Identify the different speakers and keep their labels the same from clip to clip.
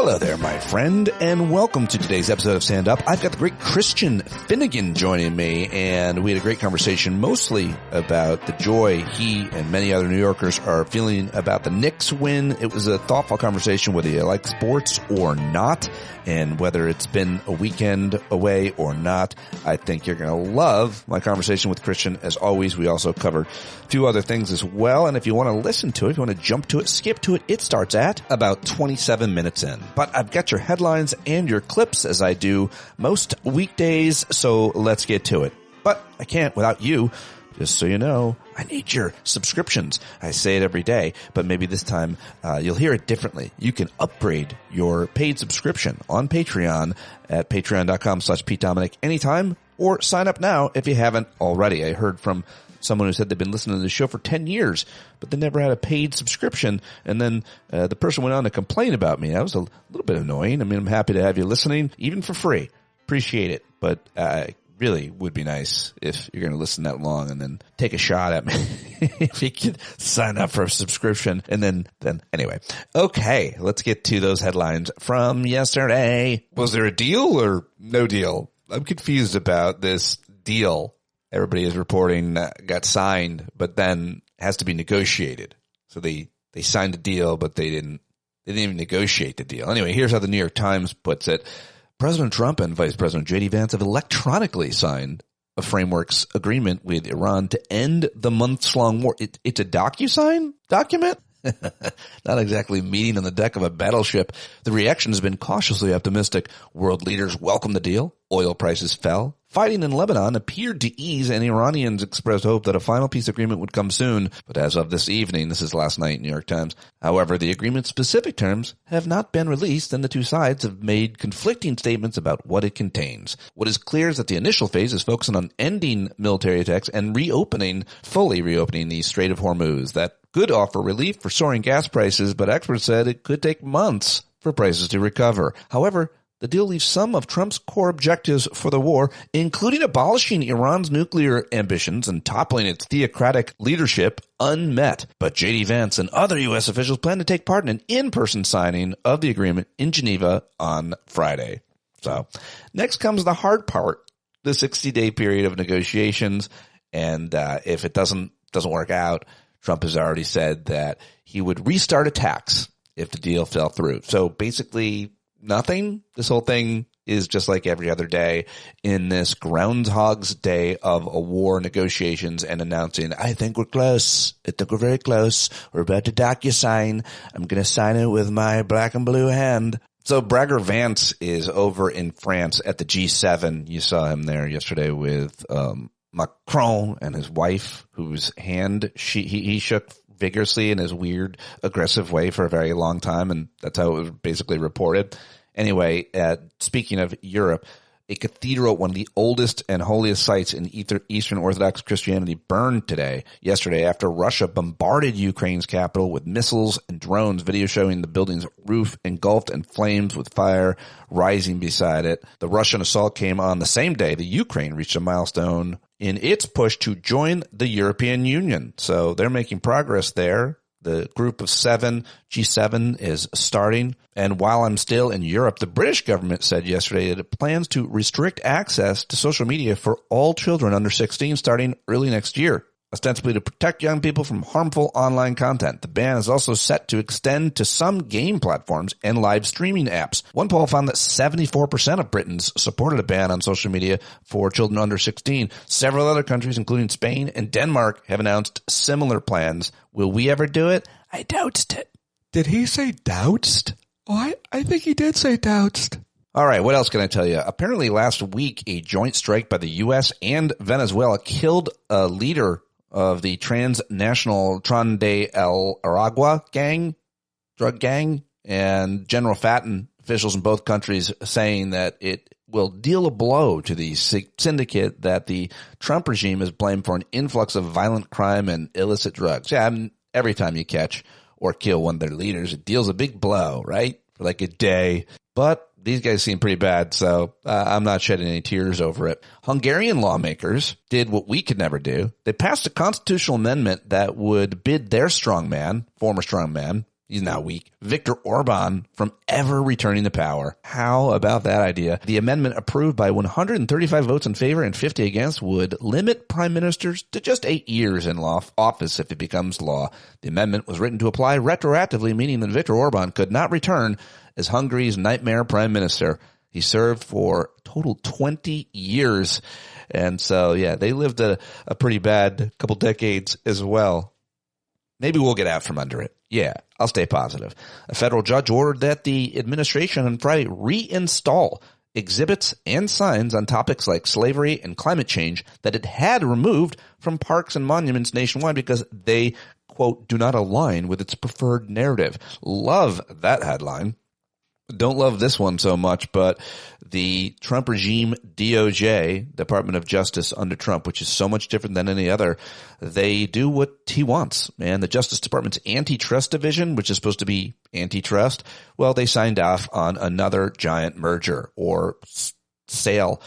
Speaker 1: Hello there, my friend, and welcome to today's episode of Stand Up. I've got the great Christian Finnegan joining me, and we had a great conversation mostly about the joy he and many other New Yorkers are feeling about the Knicks win. It was a thoughtful conversation whether you like sports or not, and whether it's been a weekend away or not. I think you're going to love my conversation with Christian. As always, we also covered a few other things as well, and if you want to listen to it, if you want to jump to it, skip to it, it starts at about 27 minutes in. But I've got your headlines and your clips as I do most weekdays, so let's get to it. But I can't without you. Just so you know, I need your subscriptions. I say it every day, but maybe this time you'll hear it differently. You can upgrade your paid subscription on Patreon at patreon.com/PeteDominic anytime, or sign up now if you haven't already. I heard from someone who said they've been listening to the show for 10 years, but they never had a paid subscription. And then the person went on to complain about me. That was a little bit annoying. I mean, I'm happy to have you listening, even for free. Appreciate it. But really would be nice if you're going to listen that long and then take a shot at me. If you could sign up for a subscription. And then anyway. Okay, let's get to those headlines from yesterday. Was there a deal or no deal? I'm confused about this deal. Everybody is reporting got signed, but then has to be negotiated. So they signed a deal, but they didn't even negotiate the deal. Anyway, here's how the New York Times puts it. President Trump and Vice President J.D. Vance have electronically signed a frameworks agreement with Iran to end the months-long war. It's a DocuSign document? Not exactly meeting on the deck of a battleship. The reaction has been cautiously optimistic. World leaders welcomed the deal. Oil prices fell. Fighting in Lebanon appeared to ease, and Iranians expressed hope that a final peace agreement would come soon. But as of this evening, this is last night, New York Times, however, the agreement's specific terms have not been released, and the two sides have made conflicting statements about what it contains. What is clear is that the initial phase is focusing on ending military attacks and fully reopening the Strait of Hormuz. That could offer relief for soaring gas prices, but experts said it could take months for prices to recover. However, the deal leaves some of Trump's core objectives for the war, including abolishing Iran's nuclear ambitions and toppling its theocratic leadership, unmet. But J.D. Vance and other U.S. officials plan to take part in an in-person signing of the agreement in Geneva on Friday. So next comes the hard part, the 60-day period of negotiations. And if it doesn't work out, Trump has already said that he would restart attacks if the deal fell through. So basically nothing. This whole thing is just like every other day in this Groundhog's Day of a war negotiations and announcing, I think we're close. I think we're very close. We're about to DocuSign. I'm going to sign it with my black and blue hand. So Bragger Vance is over in France at the G7. You saw him there yesterday with Macron and his wife, whose hand he shook vigorously in his weird, aggressive way for a very long time, and that's how it was basically reported. Anyway, speaking of Europe, a cathedral, one of the oldest and holiest sites in Eastern Orthodox Christianity, burned yesterday after Russia bombarded Ukraine's capital with missiles and drones. Video showing the building's roof engulfed in flames with fire rising beside it. The Russian assault came on the same day the Ukraine reached a milestone in its push to join the European Union. So they're making progress there. The group of seven, G7, is starting. And while I'm still in Europe, the British government said yesterday that it plans to restrict access to social media for all children under 16 starting early next year, ostensibly to protect young people from harmful online content. The ban is also set to extend to some game platforms and live streaming apps. One poll found that 74% of Britons supported a ban on social media for children under 16. Several other countries, including Spain and Denmark, have announced similar plans. Will we ever do it? I doubted it.
Speaker 2: Did he say doused? Oh, I think he did say doused.
Speaker 1: All right, what else can I tell you? Apparently last week, a joint strike by the U.S. and Venezuela killed a leader of the transnational Tren de El Aragua drug gang, and General Fatton, officials in both countries saying that it will deal a blow to the syndicate that the Trump regime has blamed for an influx of violent crime and illicit drugs. Yeah, every time you catch or kill one of their leaders, it deals a big blow, right? For like a day. But these guys seem pretty bad, so I'm not shedding any tears over it. Hungarian lawmakers did what we could never do. They passed a constitutional amendment that would bid their strongman, former strongman, he's now weak, Viktor Orban from ever returning to power. How about that idea? The amendment approved by 135 votes in favor and 50 against would limit prime ministers to just 8 years in office if it becomes law. The amendment was written to apply retroactively, meaning that Viktor Orban could not return as Hungary's nightmare prime minister. He served for a total 20 years. And so, yeah, they lived a pretty bad couple decades as well. Maybe we'll get out from under it. Yeah, I'll stay positive. A federal judge ordered that the administration on Friday reinstall exhibits and signs on topics like slavery and climate change that it had removed from parks and monuments nationwide because they, quote, do not align with its preferred narrative. Love that headline. Don't love this one so much, but the Trump regime DOJ, Department of Justice under Trump, which is so much different than any other, they do what he wants. And the Justice Department's antitrust division, which is supposed to be antitrust, well, they signed off on another giant merger or sale.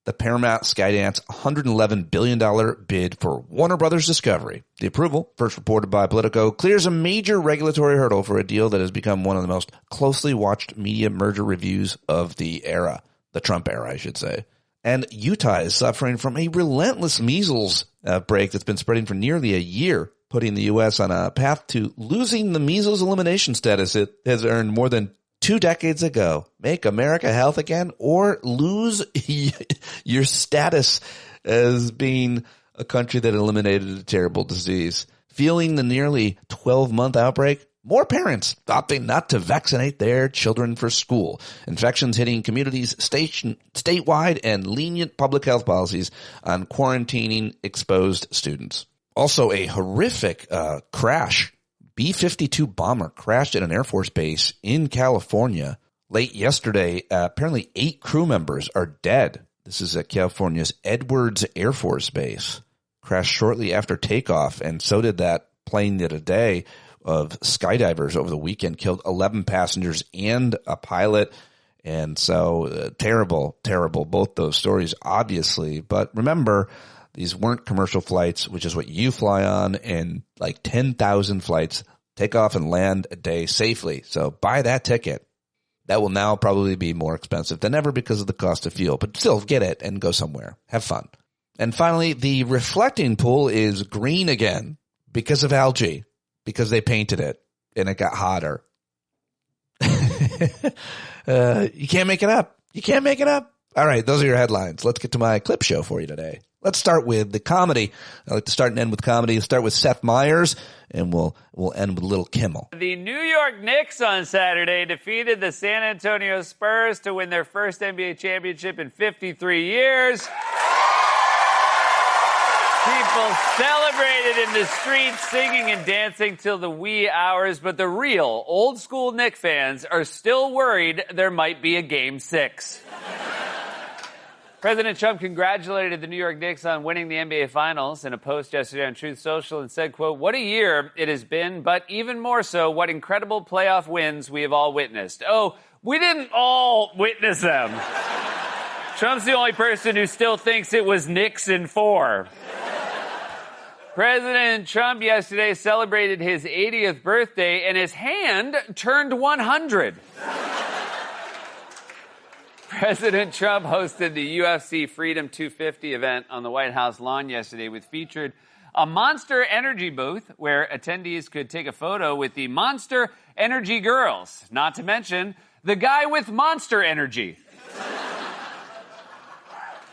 Speaker 1: The Paramount Skydance $111 billion bid for Warner Brothers Discovery. The approval, first reported by Politico, clears a major regulatory hurdle for a deal that has become one of the most closely watched media merger reviews of the era. The Trump era, I should say. And Utah is suffering from a relentless measles outbreak that's been spreading for nearly a year, putting the U.S. on a path to losing the measles elimination status it has earned more than 2 decades ago. Make America health again or lose your status as being a country that eliminated a terrible disease. Feeling the nearly 12-month outbreak, more parents opting not to vaccinate their children for school. Infections hitting communities statewide and lenient public health policies on quarantining exposed students. Also a horrific crash. B-52 bomber crashed at an Air Force base in California late yesterday. Apparently 8 crew members are dead. This is at California's Edwards Air Force Base. Crashed shortly after takeoff, and so did that plane the other day of skydivers over the weekend. Killed 11 passengers and a pilot. And so terrible, both those stories, obviously. But remember, these weren't commercial flights, which is what you fly on, and like 10,000 flights take off and land a day safely. So buy that ticket. That will now probably be more expensive than ever because of the cost of fuel, but still get it and go somewhere. Have fun. And finally, the reflecting pool is green again because of algae, because they painted it and it got hotter. You can't make it up. You can't make it up. All right, those are your headlines. Let's get to my clip show for you today. Let's start with the comedy. I like to start and end with comedy. Let's start with Seth Meyers, and we'll end with Little Kimmel.
Speaker 3: The New York Knicks on Saturday defeated the San Antonio Spurs to win their first NBA championship in 53 years. People celebrated in the streets, singing and dancing till the wee hours, but the real old-school Knicks fans are still worried there might be a Game 6. President Trump congratulated the New York Knicks on winning the NBA Finals in a post yesterday on Truth Social and said, quote, "What a year it has been, but even more so, what incredible playoff wins we have all witnessed." Oh, we didn't all witness them. Trump's the only person who still thinks it was Knicks in 4. President Trump yesterday celebrated his 80th birthday, and his hand turned 100. President Trump hosted the UFC Freedom 250 event on the White House lawn yesterday, which featured a Monster Energy booth where attendees could take a photo with the Monster Energy girls, not to mention the guy with Monster Energy.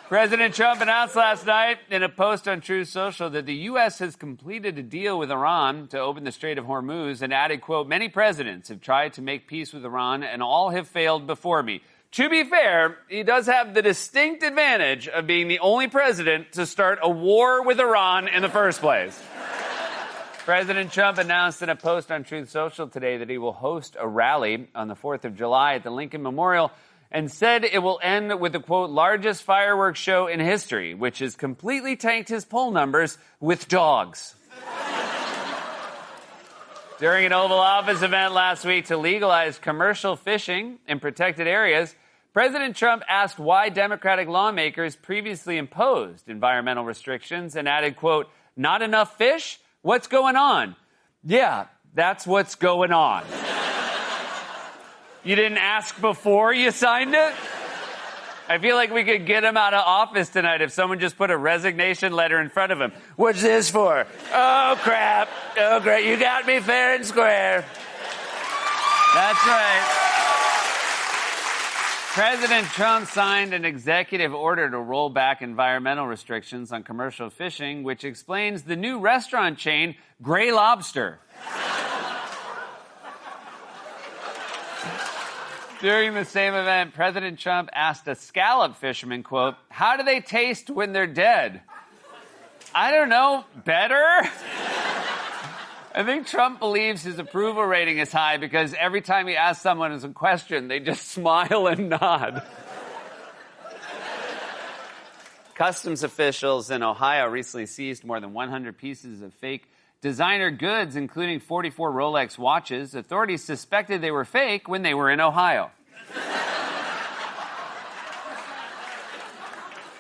Speaker 3: President Trump announced last night in a post on Truth Social that the U.S. has completed a deal with Iran to open the Strait of Hormuz and added, quote, "Many presidents have tried to make peace with Iran and all have failed before me." To be fair, he does have the distinct advantage of being the only president to start a war with Iran in the first place. President Trump announced in a post on Truth Social today that he will host a rally on the 4th of July at the Lincoln Memorial and said it will end with the, quote, "largest fireworks show in history," which has completely tanked his poll numbers with dogs. During an Oval Office event last week to legalize commercial fishing in protected areas, President Trump asked why Democratic lawmakers previously imposed environmental restrictions and added, quote, "not enough fish? What's going on?" Yeah, That's what's going on. You didn't ask before you signed it? I feel like we could get him out of office tonight if someone just put a resignation letter in front of him. What's this for? Oh, crap. Oh, great. You got me fair and square. That's right. President Trump signed an executive order to roll back environmental restrictions on commercial fishing, which explains the new restaurant chain, Gray Lobster. During the same event, President Trump asked a scallop fisherman, quote, how do they taste when they're dead? I don't know, better? I think Trump believes his approval rating is high because every time he asks someone a question, they just smile and nod. Customs officials in Ohio recently seized more than 100 pieces of fake designer goods, including 44 Rolex watches. Authorities suspected they were fake when they were in Ohio.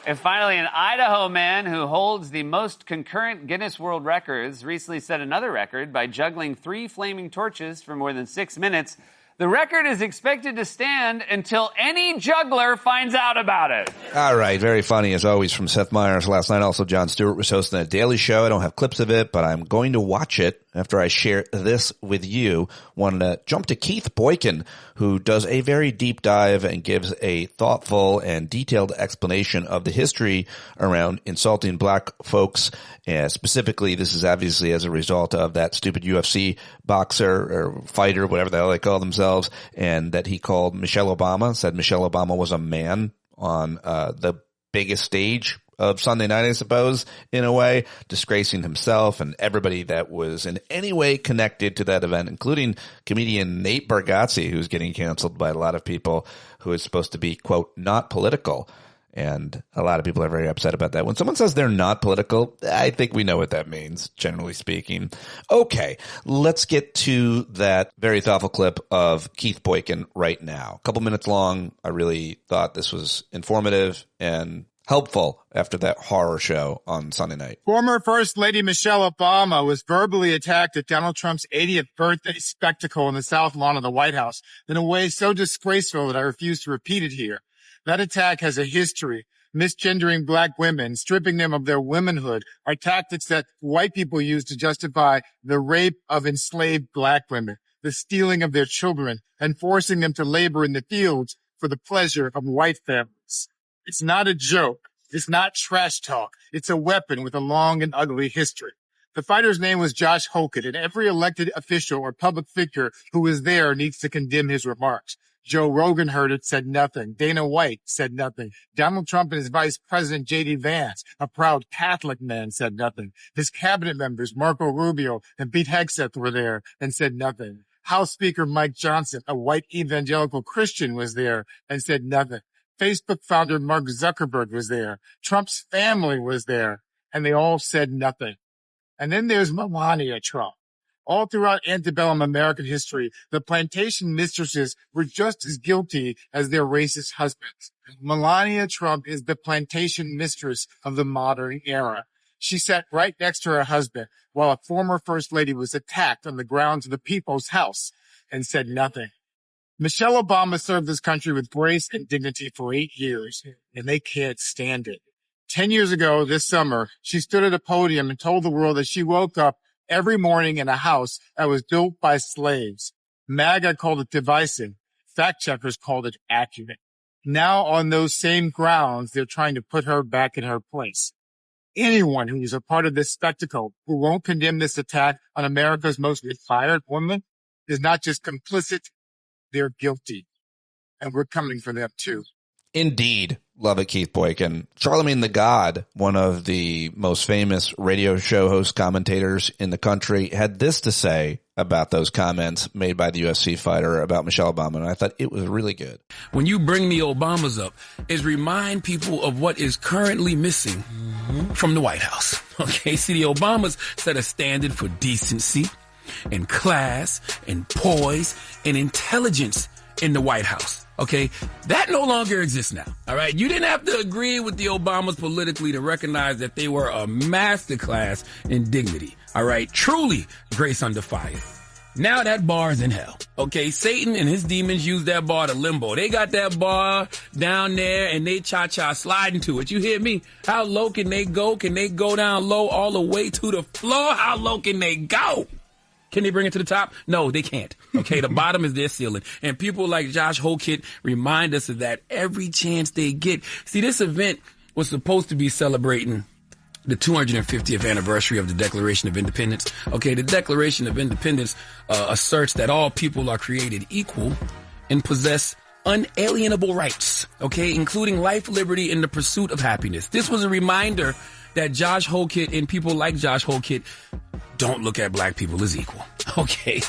Speaker 3: And finally, an Idaho man who holds the most concurrent Guinness World Records recently set another record by juggling 3 flaming torches for more than 6 minutes. The record is expected to stand until any juggler finds out about it.
Speaker 1: All right. Very funny, as always, from Seth Meyers last night. Also, Jon Stewart was hosting a Daily Show. I don't have clips of it, but I'm going to watch it after I share this with you. Wanted to jump to Keith Boykin, who does a very deep dive and gives a thoughtful and detailed explanation of the history around insulting black folks. And specifically, this is obviously as a result of that stupid UFC boxer or fighter, whatever the hell they call themselves, and that he called Michelle Obama, said Michelle Obama was a man on the biggest stage of Sunday night, I suppose, in a way, disgracing himself and everybody that was in any way connected to that event, including comedian Nate Bargatze, who's getting canceled by a lot of people, who is supposed to be, quote, not political. And a lot of people are very upset about that. When someone says they're not political, I think we know what that means, generally speaking. Okay, let's get to that very thoughtful clip of Keith Boykin right now. A couple minutes long. I really thought this was informative and helpful after that horror show on Sunday night.
Speaker 4: Former First Lady Michelle Obama was verbally attacked at Donald Trump's 80th birthday spectacle in the South Lawn of the White House in a way so disgraceful that I refuse to repeat it here. That attack has a history. Misgendering black women, stripping them of their womanhood are tactics that white people use to justify the rape of enslaved black women, the stealing of their children, and forcing them to labor in the fields for the pleasure of white families. It's not a joke. It's not trash talk. It's a weapon with a long and ugly history. The fighter's name was Josh Holkett, and every elected official or public figure who was there needs to condemn his remarks. Joe Rogan heard it, said nothing. Dana White said nothing. Donald Trump and his vice president, J.D. Vance, a proud Catholic man, said nothing. His cabinet members, Marco Rubio and Pete Hegseth, were there and said nothing. House Speaker Mike Johnson, a white evangelical Christian, was there and said nothing. Facebook founder Mark Zuckerberg was there. Trump's family was there, and they all said nothing. And then there's Melania Trump. All throughout antebellum American history, the plantation mistresses were just as guilty as their racist husbands. Melania Trump is the plantation mistress of the modern era. She sat right next to her husband while a former first lady was attacked on the grounds of the People's House and said nothing. Michelle Obama served this country with grace and dignity for 8 years, and they can't stand it. 10 years ago this summer, she stood at a podium and told the world that she woke up every morning in a house that was built by slaves. MAGA called it divisive. Fact checkers called it accurate. Now on those same grounds, they're trying to put her back in her place. Anyone who is a part of this spectacle who won't condemn this attack on America's most admired woman is not just complicit, they're guilty. And we're coming for them too.
Speaker 1: Indeed. Love it, Keith Boykin. Charlemagne the God, one of the most famous radio show host commentators in the country, had this to say about those comments made by the UFC fighter about Michelle Obama, and I thought it was really good.
Speaker 5: When you bring the Obamas up, is remind people of what is currently missing from the White House. Okay, see, the Obamas set a standard for decency and class and poise and intelligence in the White House. Okay, that no longer exists now. All right, you didn't have to agree with the Obamas politically to recognize that they were a masterclass in dignity. All right, truly grace under fire. Now that bar is in hell. Okay, Satan and his demons use that bar to limbo. They got that bar down there and they cha-cha sliding to it. You hear me? How low can they go? Can they go down low all the way to the floor? How low can they go? Can they bring it to the top? No, they can't. Okay, the bottom is their ceiling. And people like Josh Hokit remind us of that every chance they get. See, this event was supposed to be celebrating the 250th anniversary of the Declaration of Independence. Okay, the Declaration of Independence asserts that all people are created equal and possess unalienable rights, okay, including life, liberty, and the pursuit of happiness. This was a reminder that Josh Hokit and people like Josh Hokit don't look at black people as equal. Okay,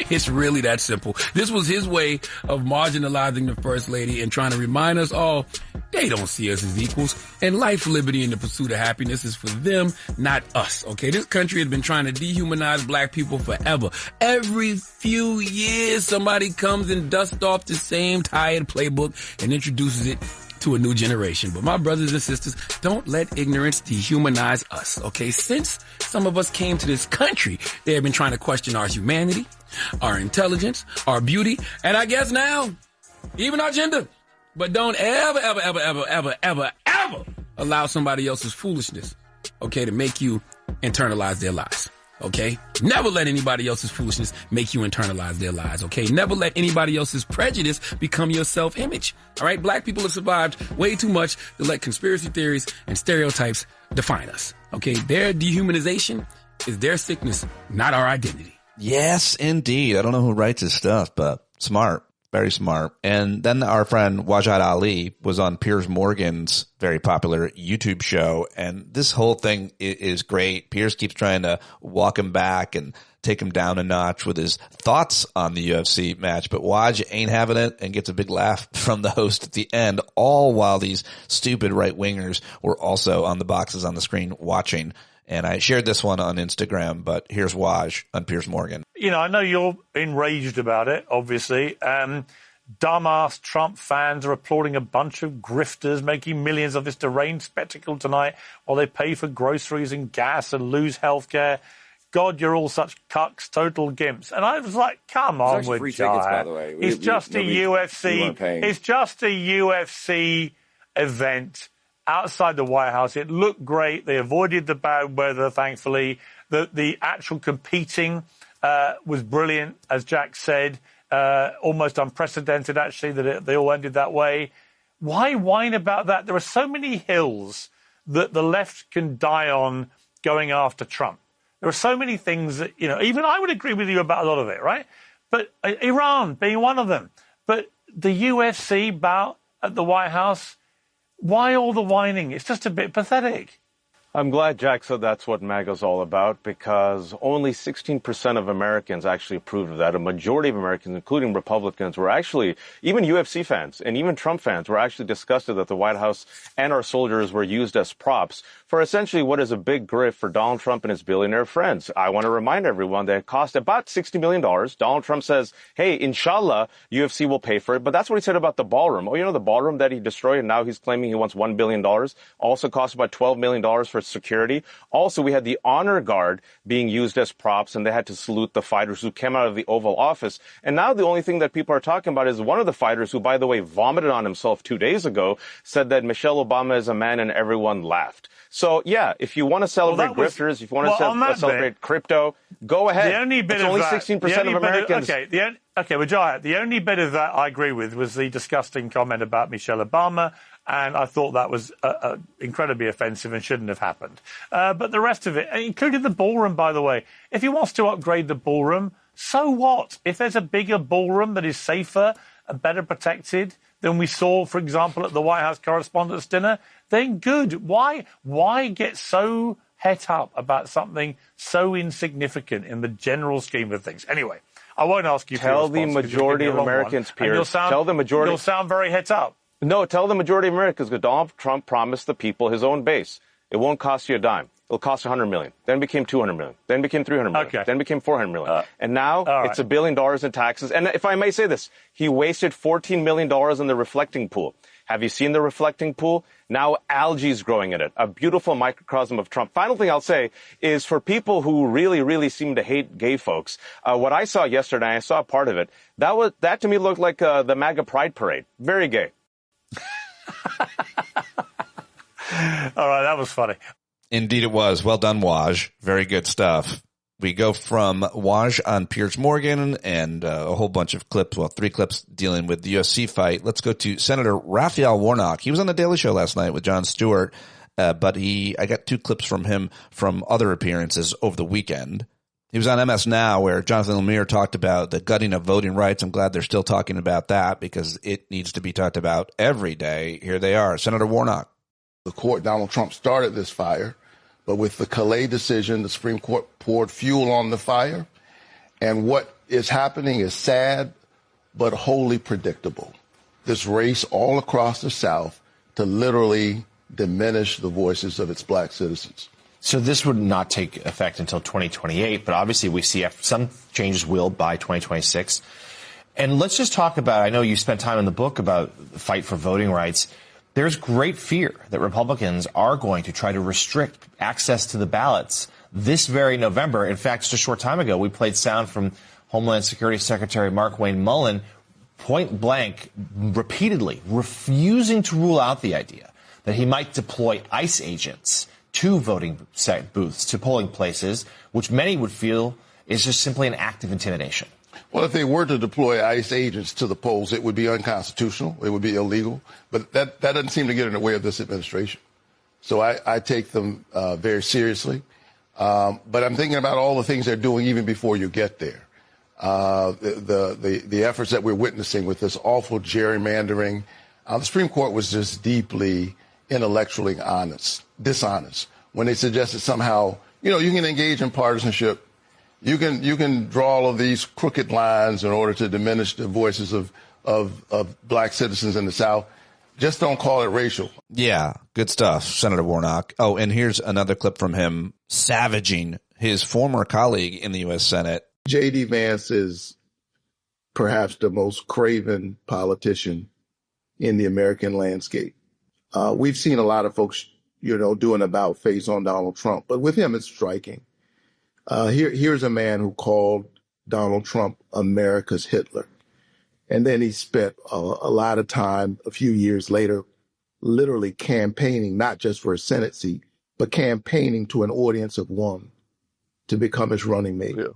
Speaker 5: it's really that simple. This was his way of marginalizing the First Lady and trying to remind us all they don't see us as equals. And life, liberty, and the pursuit of happiness is for them, not us. Okay, this country has been trying to dehumanize black people forever. Every few years, somebody comes and dusts off the same tired playbook and introduces it to a new generation. But my brothers and sisters, don't let ignorance dehumanize us, okay? Since some of us came to this country, they have been trying to question our humanity, our intelligence, our beauty, and I guess now, even our gender. But don't ever allow somebody else's foolishness, okay, to make you internalize their lies. Okay? Never let anybody else's foolishness make you internalize their lies. Okay? Never let anybody else's prejudice become your self-image. All right? Black people have survived way too much to let conspiracy theories and stereotypes define us. Okay? Their dehumanization is their sickness, not our identity.
Speaker 1: Yes, indeed. I don't know who writes his stuff, but smart. Very smart. And then our friend Wajid Ali was on Piers Morgan's very popular YouTube show. And this whole thing is great. Piers keeps trying to walk him back and take him down a notch with his thoughts on the UFC match. But Waj ain't having it and gets a big laugh from the host at the end, all while these stupid right-wingers were also on the boxes on the screen watching. And I shared this one on Instagram, but here's Waj on Piers Morgan.
Speaker 6: You know, I know you're enraged about it, obviously. Dumbass Trump fans are applauding a bunch of grifters making millions of this deranged spectacle tonight while they pay for groceries and gas and lose health care. God, you're all such cucks, total gimps. And I was like, come on with
Speaker 7: free tickets, by the way.
Speaker 6: It's just a UFC event outside the White House. It looked great. They avoided the bad weather, thankfully. The actual competing was brilliant, as Jack said. Almost unprecedented, actually, that they all ended that way. Why whine about that? There are so many hills that the left can die on going after Trump. There are so many things that, you know, even I would agree with you about a lot of it, right? But Iran being one of them. But the UFC bout at the White House, why all the whining? It's just a bit pathetic.
Speaker 8: I'm glad Jack said that's what MAGA's all about, because only 16% of Americans actually approved of that. A majority of Americans, including Republicans, were actually, even UFC fans and even Trump fans, were actually disgusted that the White House and our soldiers were used as props for essentially what is a big grift for Donald Trump and his billionaire friends. I want to remind everyone that it cost about $60 million. Donald Trump says, hey, inshallah, UFC will pay for it. But that's what he said about the ballroom. Oh, you know, the ballroom that he destroyed, and now he's claiming he wants $1 billion. Also cost about $12 million for security. Also, we had the honor guard being used as props, and they had to salute the fighters who came out of the Oval Office. And now the only thing that people are talking about is one of the fighters, who, by the way, vomited on himself 2 days ago, said that Michelle Obama is a man, and everyone laughed. So, yeah, if you want to celebrate grifters, if you want to celebrate crypto, go ahead.
Speaker 6: The only bit
Speaker 8: it's
Speaker 6: of
Speaker 8: only
Speaker 6: that,
Speaker 8: 16% of Americans.
Speaker 6: The only bit of that I agree with was the disgusting comment about Michelle Obama. And I thought that was incredibly offensive and shouldn't have happened. But the rest of it, including the ballroom, by the way, if he wants to upgrade the ballroom, so what? If there's a bigger ballroom that is safer and better protected than we saw, for example, at the White House Correspondents' Dinner, then good. Why get so het up about something so insignificant in the general scheme of things? Anyway, I won't ask you.
Speaker 8: Tell the majority of Americans, Piers.
Speaker 6: Tell the majority. You'll sound very het up.
Speaker 8: No, tell the majority of Americans, because Donald Trump promised the people his own base. It won't cost you a dime. it'll cost $100 million. Then it became $200 million. Then it became $300 million.
Speaker 6: Okay.
Speaker 8: Then it became $400 million. And now
Speaker 6: right.
Speaker 8: it's $1 billion in taxes. And if I may say this, he wasted $14 million in the reflecting pool. Have you seen the reflecting pool? Now algae is growing in it, a beautiful microcosm of Trump. Final thing I'll say is for people who really, really seem to hate gay folks, what I saw yesterday, I saw part of it, that to me looked like the MAGA Pride Parade. Very gay.
Speaker 6: All right, that was funny.
Speaker 1: Indeed it was. Well done, Waj. Very good stuff. We go from Waj on Piers Morgan and a whole bunch of clips, 3 clips dealing with the UFC fight. Let's go to Senator Raphael Warnock. He was on The Daily Show last night with Jon Stewart, but I got 2 clips from him from other appearances over the weekend. He was on MS Now where Jonathan Lemire talked about the gutting of voting rights. I'm glad they're still talking about that because it needs to be talked about every day. Here they are. Senator Warnock.
Speaker 7: The court, Donald Trump started this fire. But with the Calais decision, the Supreme Court poured fuel on the fire. And what is happening is sad, but wholly predictable. This race all across the South to literally diminish the voices of its black citizens.
Speaker 9: So this would not take effect until 2028, but obviously we see some changes will by 2026. And let's just talk about, I know you spent time in the book about the fight for voting rights. There's great fear that Republicans are going to try to restrict access to the ballots this very November. In fact, just a short time ago, we played sound from Homeland Security Secretary Markwayne Mullin, point blank, repeatedly refusing to rule out the idea that he might deploy ICE agents to voting booths, to polling places, which many would feel is just simply an act of intimidation.
Speaker 7: Well, if they were to deploy ICE agents to the polls, it would be unconstitutional. It would be illegal. But that doesn't seem to get in the way of this administration. So I take them very seriously. But I'm thinking about all the things they're doing even before you get there. The efforts that we're witnessing with this awful gerrymandering. The Supreme Court was just deeply intellectually dishonest when they suggested somehow, you can engage in partisanship. You can draw all of these crooked lines in order to diminish the voices of black citizens in the South. Just don't call it racial.
Speaker 1: Yeah, good stuff, Senator Warnock. Oh, and here's another clip from him savaging his former colleague in the U.S. Senate.
Speaker 7: J.D. Vance is perhaps the most craven politician in the American landscape. We've seen a lot of folks, do an about face on Donald Trump, but with him it's striking. Here's a man who called Donald Trump America's Hitler. And then he spent a lot of time, a few years later, literally campaigning, not just for a Senate seat, but campaigning to an audience of one to become his running mate. Yeah.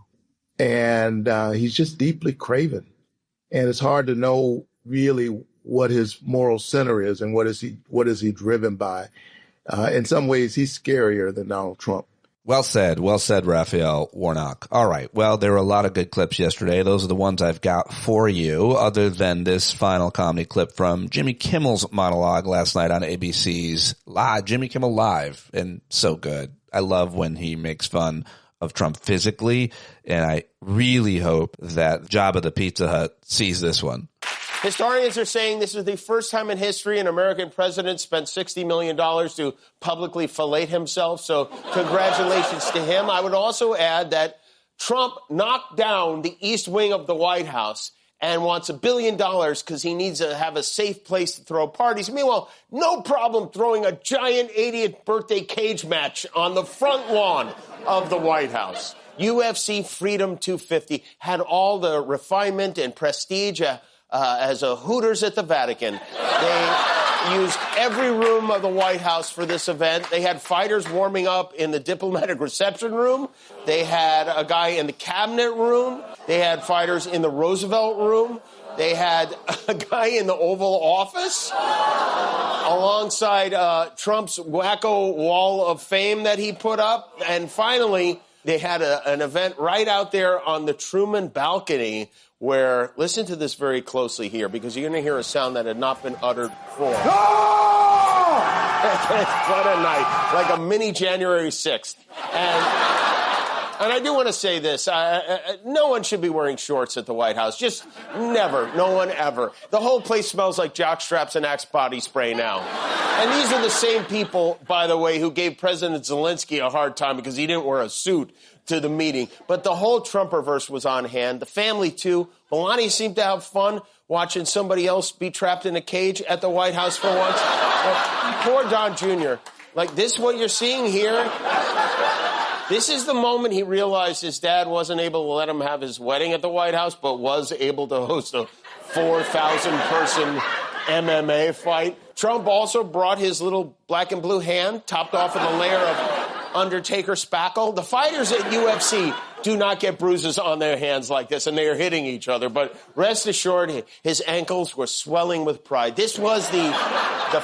Speaker 7: And he's just deeply craven. And it's hard to know really what his moral center is and what is he driven by. In some ways, he's scarier than Donald Trump.
Speaker 1: Well said, Raphael Warnock. All right. Well, there were a lot of good clips yesterday. Those are the ones I've got for you, other than this final comedy clip from Jimmy Kimmel's monologue last night on ABC's Jimmy Kimmel Live. And so good. I love when he makes fun of Trump physically, and I really hope that Jabba the Pizza Hut sees this one.
Speaker 10: Historians are saying this is the first time in history an American president spent $60 million to publicly fillet himself. So congratulations to him. I would also add that Trump knocked down the east wing of the White House and wants $1 billion because he needs to have a safe place to throw parties. Meanwhile, no problem throwing a giant 80th birthday cage match on the front lawn of the White House. UFC Freedom 250 had all the refinement and prestige as a Hooters at the Vatican. They used every room of the White House for this event. They had fighters warming up in the diplomatic reception room. They had a guy in the cabinet room. They had fighters in the Roosevelt room. They had a guy in the Oval Office alongside Trump's wacko wall of fame that he put up. And finally, they had an event right out there on the Truman balcony where, listen to this very closely here, because you're going to hear a sound that had not been uttered before. What a night. Like a mini January 6th. And And I do want to say this. No one should be wearing shorts at the White House. Just never. No one ever. The whole place smells like jockstraps and Axe body spray now. And these are the same people, by the way, who gave President Zelensky a hard time because he didn't wear a suit to the meeting. But the whole Trumperverse was on hand. The family, too. Melania seemed to have fun watching somebody else be trapped in a cage at the White House for once. Well, poor Don Jr. Like, this what you're seeing here? This is the moment he realized his dad wasn't able to let him have his wedding at the White House, but was able to host a 4,000-person MMA fight. Trump also brought his little black and blue hand, topped off with a layer of Undertaker spackle. The fighters at UFC do not get bruises on their hands like this, and they are hitting each other. But rest assured, his ankles were swelling with pride. This was the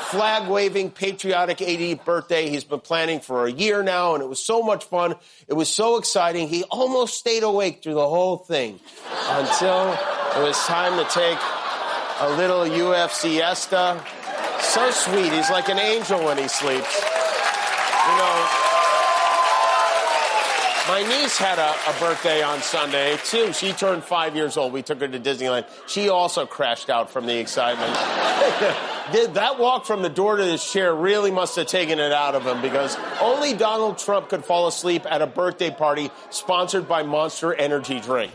Speaker 10: flag-waving, patriotic 80th birthday he's been planning for a year now, and it was so much fun. It was so exciting. He almost stayed awake through the whole thing until it was time to take a little UFC-esta. So sweet. He's like an angel when he sleeps. You know, my niece had a birthday on Sunday, too. She turned 5 years old. We took her to Disneyland. She also crashed out from the excitement. That walk from the door to his chair really must have taken it out of him, because only Donald Trump could fall asleep at a birthday party sponsored by Monster Energy drink.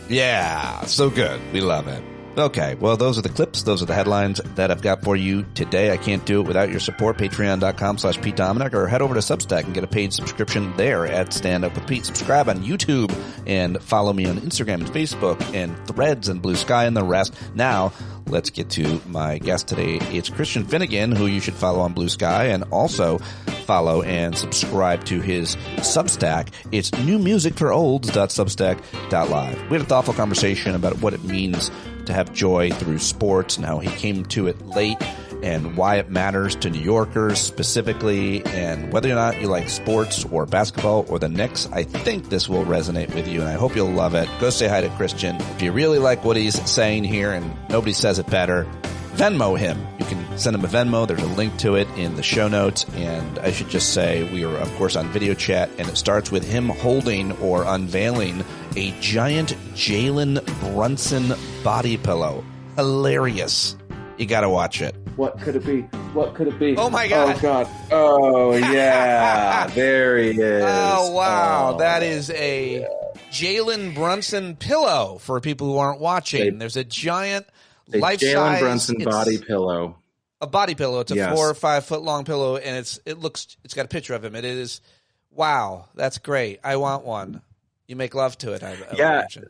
Speaker 1: Yeah, so good. We love it. Okay, well, those are the clips. Those are the headlines that I've got for you today. I can't do it without your support. Patreon.com/Pete Dominic, or head over to Substack and get a paid subscription there at Stand Up With Pete. Subscribe on YouTube and follow me on Instagram and Facebook and Threads and Blue Sky and the rest. Now, let's get to my guest today. It's Christian Finnegan, who you should follow on Blue Sky, and also follow and subscribe to his Substack. It's newmusicforolds.substack.live. We had a thoughtful conversation about what it means to have joy through sports and how he came to it late and why it matters to New Yorkers specifically, and whether or not you like sports or basketball or the Knicks. I think this will resonate with you, and I hope you'll love it. Go say hi to Christian. If you really like what he's saying here, and nobody says it better, Venmo him. You can send him a Venmo. There's a link to it in the show notes. And I should just say we are, of course, on video chat, and it starts with him holding or unveiling a giant Jalen Brunson body pillow. Hilarious. You got to watch it.
Speaker 11: What could it be? What could it be?
Speaker 1: Oh, my God.
Speaker 11: Oh, God. Oh, yeah. There he is.
Speaker 1: Oh, wow. That is a Jalen Brunson pillow for people who aren't watching. There's a giant life-size
Speaker 11: Jalen Brunson body pillow.
Speaker 1: A body pillow. It's a 4 or 5 foot long pillow, and it's got a picture of him. It is, wow, that's great. I want one. You make love to it. I imagine.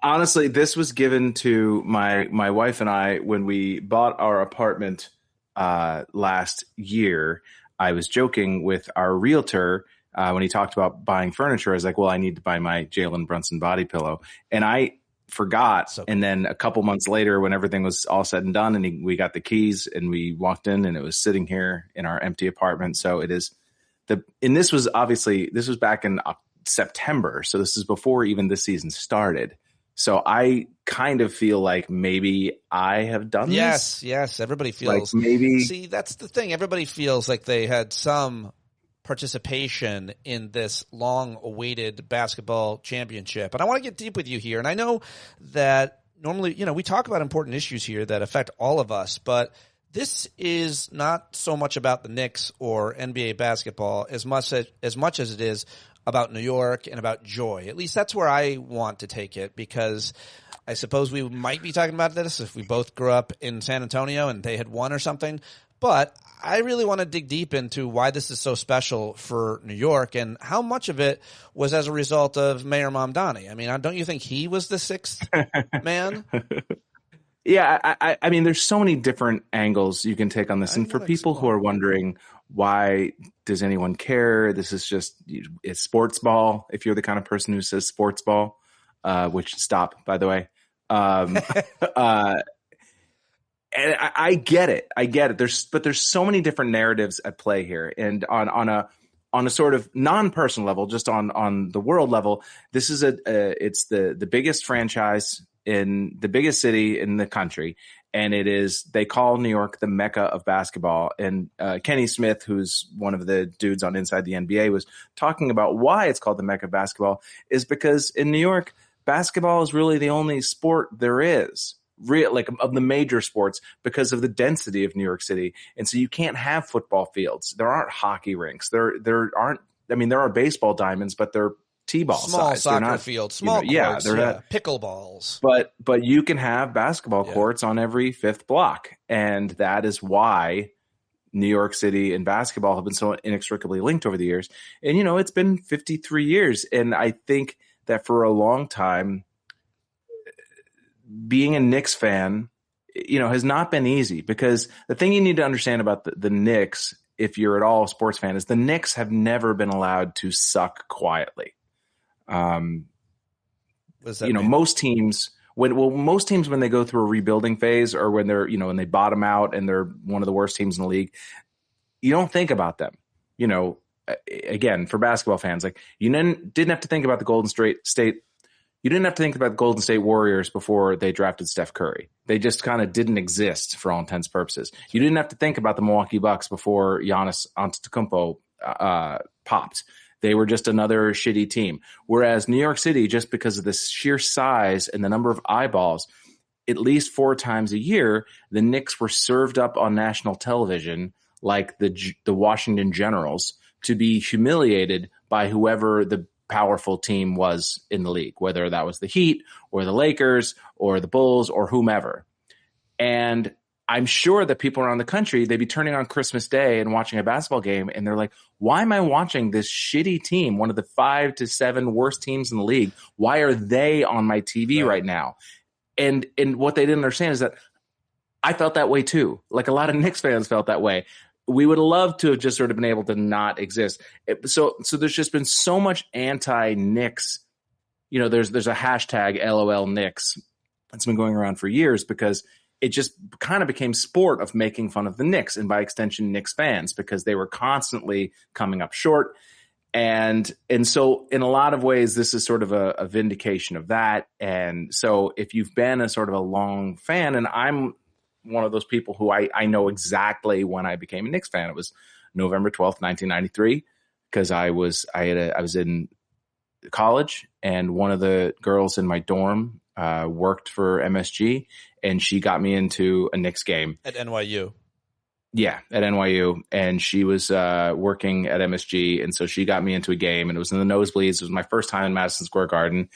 Speaker 11: Honestly, this was given to my wife and I when we bought our apartment last year. I was joking with our realtor when he talked about buying furniture. I was like, well, I need to buy my Jalen Brunson body pillow. And I forgot. So cool. And then a couple months later, when everything was all said and done, and we got the keys and we walked in, and it was sitting here in our empty apartment. So it is and this was back in September. So this is before even this season started. So I kind of feel like maybe I have done this.
Speaker 1: Yes. Everybody feels
Speaker 11: like maybe.
Speaker 1: See, that's the thing. Everybody feels like they had some participation in this long-awaited basketball championship. And I want to get deep with you here. And I know that normally, we talk about important issues here that affect all of us, but this is not so much about the Knicks or NBA basketball as much as it is about New York and about joy. At least that's where I want to take it, because I suppose we might be talking about this if we both grew up in San Antonio and they had won or something. But I really want to dig deep into why this is so special for New York and how much of it was as a result of Mayor Mamdani. I mean, don't you think he was the sixth man?
Speaker 11: Yeah, I mean, there's so many different angles you can take on this. And for people who are wondering, why does anyone care? This is just, it's sports ball. If you're the kind of person who says sports ball, which stop, by the way. And I get it. There's so many different narratives at play here. And on a sort of non-personal level, just on the world level, this is it's the biggest franchise in the biggest city in the country. And they call New York the Mecca of basketball. And Kenny Smith, who's one of the dudes on Inside the NBA, was talking about why it's called the Mecca of basketball is because in New York, basketball is really the only sport there is, like of the major sports, because of the density of New York City. And so you can't have football fields. There aren't hockey rinks. There aren't. I mean, there are baseball diamonds, but they're T-ball
Speaker 12: small
Speaker 11: size.
Speaker 12: Soccer fields, small courts, pickleballs.
Speaker 11: But you can have basketball courts on every fifth block, and that is why New York City and basketball have been so inextricably linked over the years. And it's been 53 years, and I think that for a long time, being a Knicks fan, has not been easy, because the thing you need to understand about the Knicks, if you're at all a sports fan, is the Knicks have never been allowed to suck quietly. Most teams when they go through a rebuilding phase, or when they're, when they bottom out and they're one of the worst teams in the league, you don't think about them. Again, for basketball fans, like you didn't have to think about the Golden State. You didn't have to think about the Golden State Warriors before they drafted Steph Curry. They just kind of didn't exist for all intents and purposes. You didn't have to think about the Milwaukee Bucks before Giannis Antetokounmpo popped. They were just another shitty team. Whereas New York City, just because of the sheer size and the number of eyeballs, at least 4 times a year, the Knicks were served up on national television like the Washington Generals to be humiliated by whoever the powerful team was in the league, whether that was the Heat or the Lakers or the Bulls or whomever. And I'm sure that people around the country, they'd be turning on Christmas Day and watching a basketball game, and they're like, why am I watching this shitty team, one of the 5 to 7 worst teams in the league? Why are they on my TV right now? And what they didn't understand is that I felt that way too. Like a lot of Knicks fans felt that way. We would love to have just sort of been able to not exist. So there's just been so much anti-Knicks. There's a hashtag LOL Knicks that's been going around for years, because it just kind of became sport of making fun of the Knicks, and by extension Knicks fans, because they were constantly coming up short. And so in a lot of ways, this is sort of a vindication of that. And so if you've been a sort of a long fan, and I'm one of those people who I know exactly when I became a Knicks fan. It was November 12th, 1993, because I was in college, and one of the girls in my dorm worked for MSG, and she got me into a Knicks game
Speaker 12: at NYU.
Speaker 11: Yeah, at NYU, and she was working at MSG, and so she got me into a game, and it was in the nosebleeds. It was my first time in Madison Square Garden,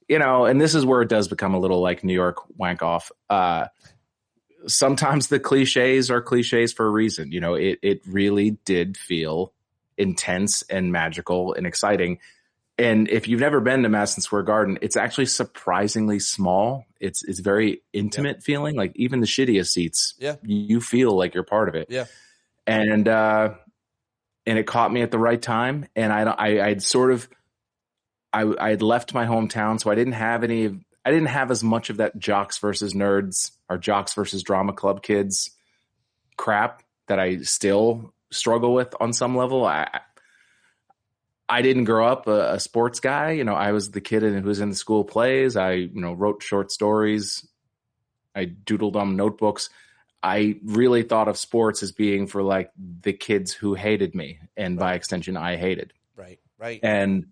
Speaker 11: and this is where it does become a little like New York wank off. Sometimes the cliches are cliches for a reason. It really did feel intense and magical and exciting. And if you've never been to Madison Square Garden, it's actually surprisingly small. It's very intimate feeling. Like even the shittiest seats, you feel like you're part of it. Yeah. And it caught me at the right time. And I'd left my hometown, so I didn't have as much of that jocks versus nerds or jocks versus drama club kids crap that I still struggle with on some level. I didn't grow up a sports guy. I was the kid who was in the school plays. I, wrote short stories. I doodled on notebooks. I really thought of sports as being for like the kids who hated me, and by extension, I hated.
Speaker 12: Right.
Speaker 11: And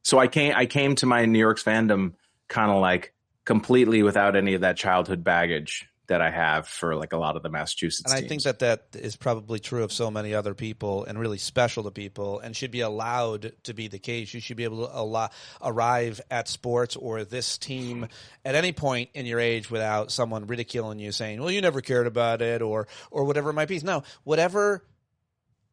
Speaker 11: so I came to my New York's fandom kind of like completely without any of that childhood baggage that I have for like a lot of the Massachusetts
Speaker 12: teams.
Speaker 11: And
Speaker 12: I think that is probably true of so many other people, and really special to people, and should be allowed to be the case. You should be able to arrive at sports or this team at any point in your age without someone ridiculing you, saying, well, you never cared about it, or whatever it might be. No, whatever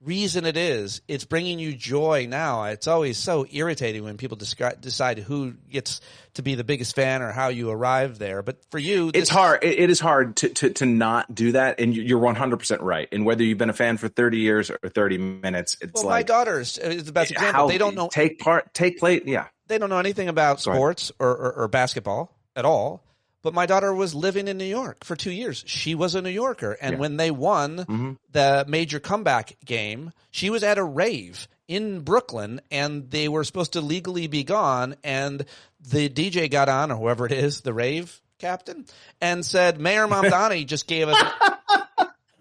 Speaker 12: reason it is, it's bringing you joy now. It's always so irritating when people decide who gets to be the biggest fan or how you arrive there. But for you,
Speaker 11: it's hard. It is hard to not do that. And you're 100% right. And whether you've been a fan for 30 years or 30 minutes, it's
Speaker 12: my daughters is the best example. They don't know
Speaker 11: take place. Yeah.
Speaker 12: They don't know anything about sports or basketball at all. But my daughter was living in New York for 2 years. She was a New Yorker. And when they won the major comeback game, she was at a rave in Brooklyn, and they were supposed to legally be gone. And the DJ got on, or whoever it is, the rave captain, and said Mayor Mamdani just gave us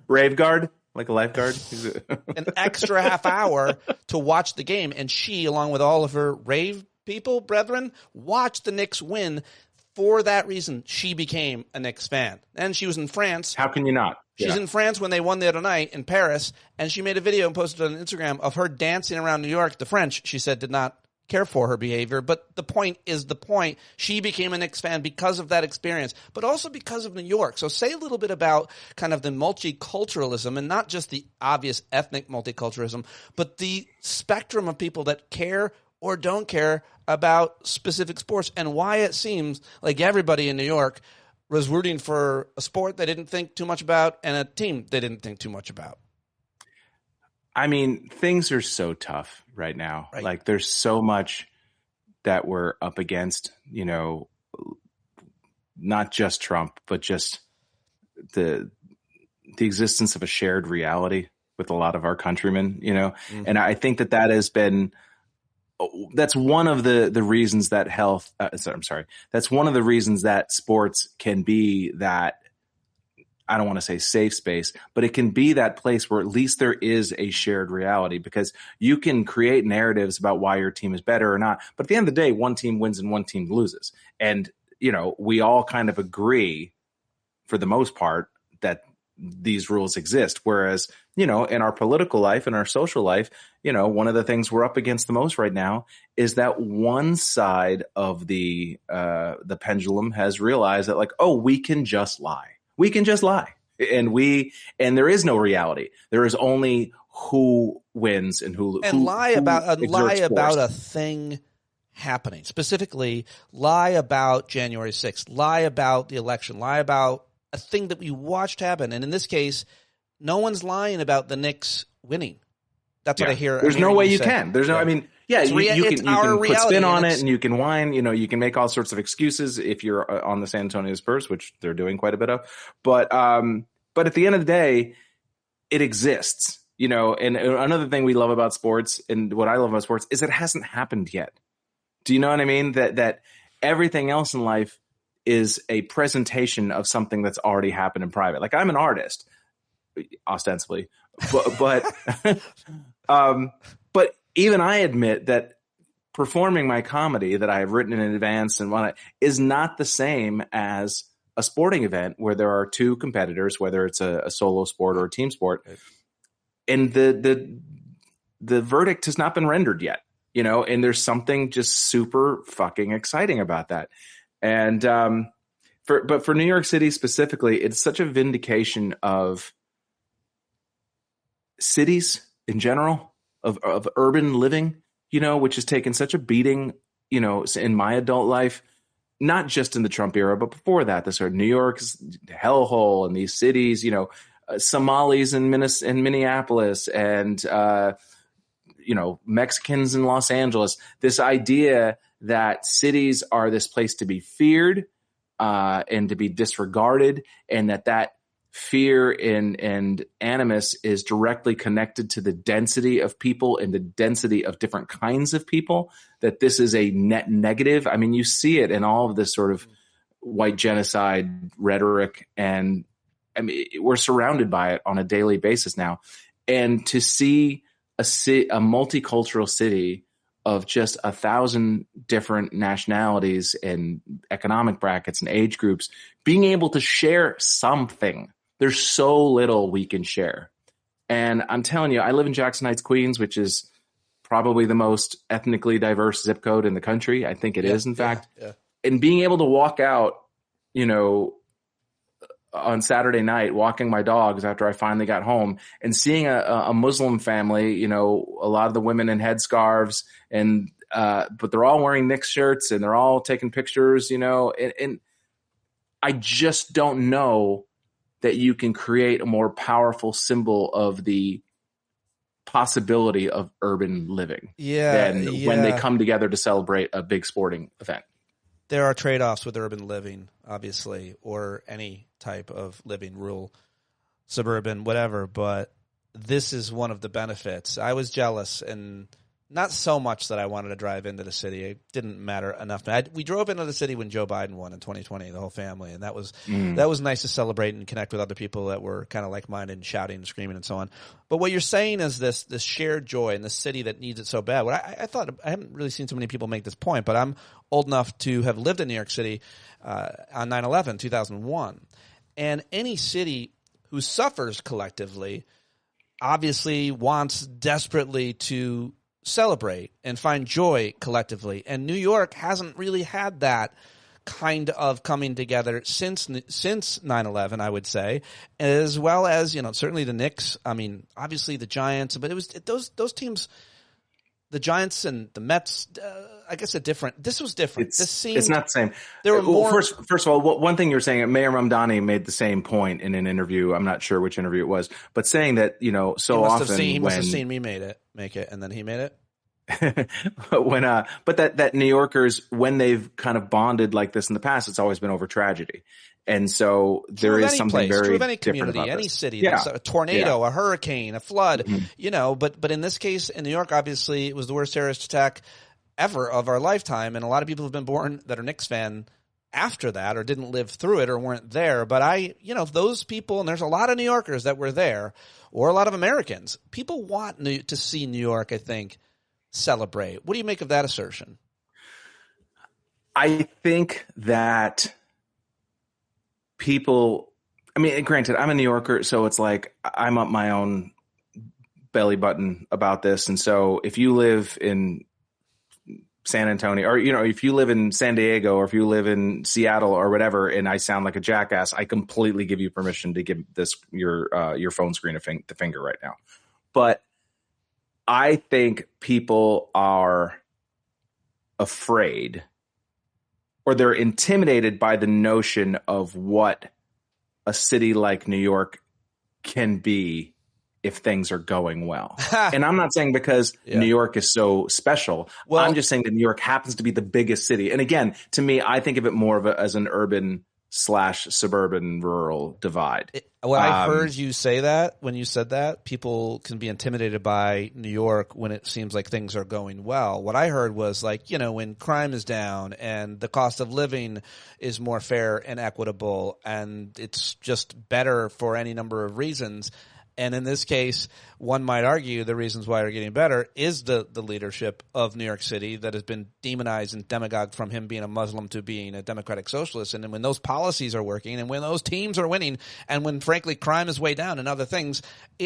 Speaker 11: Rave guard, like a lifeguard.
Speaker 12: an extra half hour to watch the game. And she, along with all of her rave people, brethren, watched the Knicks win. For that reason, she became a Knicks fan. And she was in France.
Speaker 11: How can you not?
Speaker 12: She's in France when they won the other night in Paris, and she made a video and posted it on Instagram of her dancing around New York. The French, she said, did not care for her behavior, but the point is the point. She became a Knicks fan because of that experience, but also because of New York. So say a little bit about kind of the multiculturalism, and not just the obvious ethnic multiculturalism, but the spectrum of people that care or don't care about specific sports, and why it seems like everybody in New York was rooting for a sport they didn't think too much about and a team they didn't think too much about.
Speaker 11: I mean, things are so tough right now.
Speaker 12: Right.
Speaker 11: Like, there's so much that we're up against, not just Trump, but just the existence of a shared reality with a lot of our countrymen,
Speaker 12: Mm-hmm.
Speaker 11: And I think that has been, that's one of the reasons that that's one of the reasons that sports can be that, I don't want to say safe space, but it can be that place where at least there is a shared reality, because you can create narratives about why your team is better or not. But at the end of the day, one team wins and one team loses. And, we all kind of agree for the most part that these rules exist. Whereas, in our political life and our social life, one of the things we're up against the most right now is that one side of the pendulum has realized that, like, oh, we can just lie. We can just lie. And there is no reality. There is only who wins and who
Speaker 12: lie about a thing happening. Specifically, lie about January 6th, lie about the election, lie about a thing that we watched happen. And in this case, no one's lying about the Knicks winning. That's what I hear.
Speaker 11: There's no way you can. There's no, I mean, you can put spin on it and you can whine, you can make all sorts of excuses if you're on the San Antonio Spurs, which they're doing quite a bit of. But at the end of the day, it exists, and another thing we love about sports, and what I love about sports, is it hasn't happened yet. Do you know what I mean? That everything else in life is a presentation of something that's already happened in private. Like, I'm an artist, ostensibly, but even I admit that performing my comedy that I have written in advance and is not the same as a sporting event where there are two competitors, whether it's a solo sport or a team sport, and the verdict has not been rendered yet. And there's something just super fucking exciting about that. And for New York City specifically, it's such a vindication of cities in general, of urban living, which has taken such a beating, in my adult life, not just in the Trump era, but before that, this sort of New York's hellhole and these cities, Somalis in Minneapolis and, Mexicans in Los Angeles, this idea that cities are this place to be feared and to be disregarded, and that fear and animus is directly connected to the density of people and the density of different kinds of people, that this is a net negative. I mean, you see it in all of this sort of white genocide rhetoric, and I mean, we're surrounded by it on a daily basis now. And to see a multicultural city of just 1,000 different nationalities and economic brackets and age groups being able to share something. There's so little we can share. And I'm telling you, I live in Jackson Heights, Queens, which is probably the most ethnically diverse zip code in the country. I think it is, in fact. Yeah. And being able to walk out, on Saturday night, walking my dogs after I finally got home, and seeing a Muslim family, a lot of the women in headscarves, and but they're all wearing Knicks shirts and they're all taking pictures, and I just don't know that you can create a more powerful symbol of the possibility of urban living than when they come together to celebrate a big sporting event.
Speaker 12: There are trade-offs with urban living, obviously, or any type of living, rural, suburban, whatever, but this is one of the benefits. I was jealous in Not so much that I wanted to drive into the city. It didn't matter enough. We drove into the city when Joe Biden won in 2020, the whole family, and that was nice to celebrate and connect with other people that were kind of like-minded and shouting and screaming and so on. But what you're saying is this shared joy in the city that needs it so bad. What I thought, I haven't really seen so many people make this point, but I'm old enough to have lived in New York City on 9/11, 2001. And any city who suffers collectively obviously wants desperately to celebrate and find joy collectively. And New York hasn't really had that kind of coming together since 9/11, I would say, as well as, certainly the Knicks. I mean, obviously the Giants, but it was those teams, the Giants and the Mets, I guess this was different.
Speaker 11: It's not the same.
Speaker 12: There were more.
Speaker 11: First of all, one thing you were saying, Mayor Mamdani made the same point in an interview. I'm not sure which interview it was, but saying that, so often
Speaker 12: he must have seen me make it, and then he made it.
Speaker 11: But that New Yorkers, when they've kind of bonded like this in the past, it's always been over tragedy. And so there is something very
Speaker 12: true of any
Speaker 11: different
Speaker 12: community,
Speaker 11: about
Speaker 12: any
Speaker 11: this.
Speaker 12: city.
Speaker 11: Yeah.
Speaker 12: A tornado, a hurricane, a flood,
Speaker 11: Mm-hmm.
Speaker 12: But in this case, in New York, obviously, it was the worst terrorist attack ever of our lifetime, and a lot of people have been born that are Knicks fan after that, or didn't live through it, or weren't there. But those people, and there's a lot of New Yorkers that were there, or a lot of Americans. People want to see New York, I think, celebrate. What do you make of that assertion?
Speaker 11: I think that people, granted, I'm a New Yorker, so it's like I'm up my own belly button about this. And so if you live in San Antonio, or, if you live in San Diego, or if you live in Seattle or whatever, and I sound like a jackass, I completely give you permission to give this your phone screen the finger right now. But I think people are afraid, or they're intimidated by the notion of what a city like New York can be if things are going well. And I'm not saying because New York is so special. Well, I'm just saying that New York happens to be the biggest city. And again, to me, I think of it more as an urban / suburban rural divide.
Speaker 12: I heard you say that, when you said that, people can be intimidated by New York when it seems like things are going well. What I heard was when crime is down and the cost of living is more fair and equitable, and it's just better for any number of reasons. And in this case, one might argue the reasons why they're getting better is the leadership of New York City that has been demonized and demagogued from him being a Muslim to being a democratic socialist. And then when those policies are working, and when those teams are winning, and when, frankly, crime is way down and other things,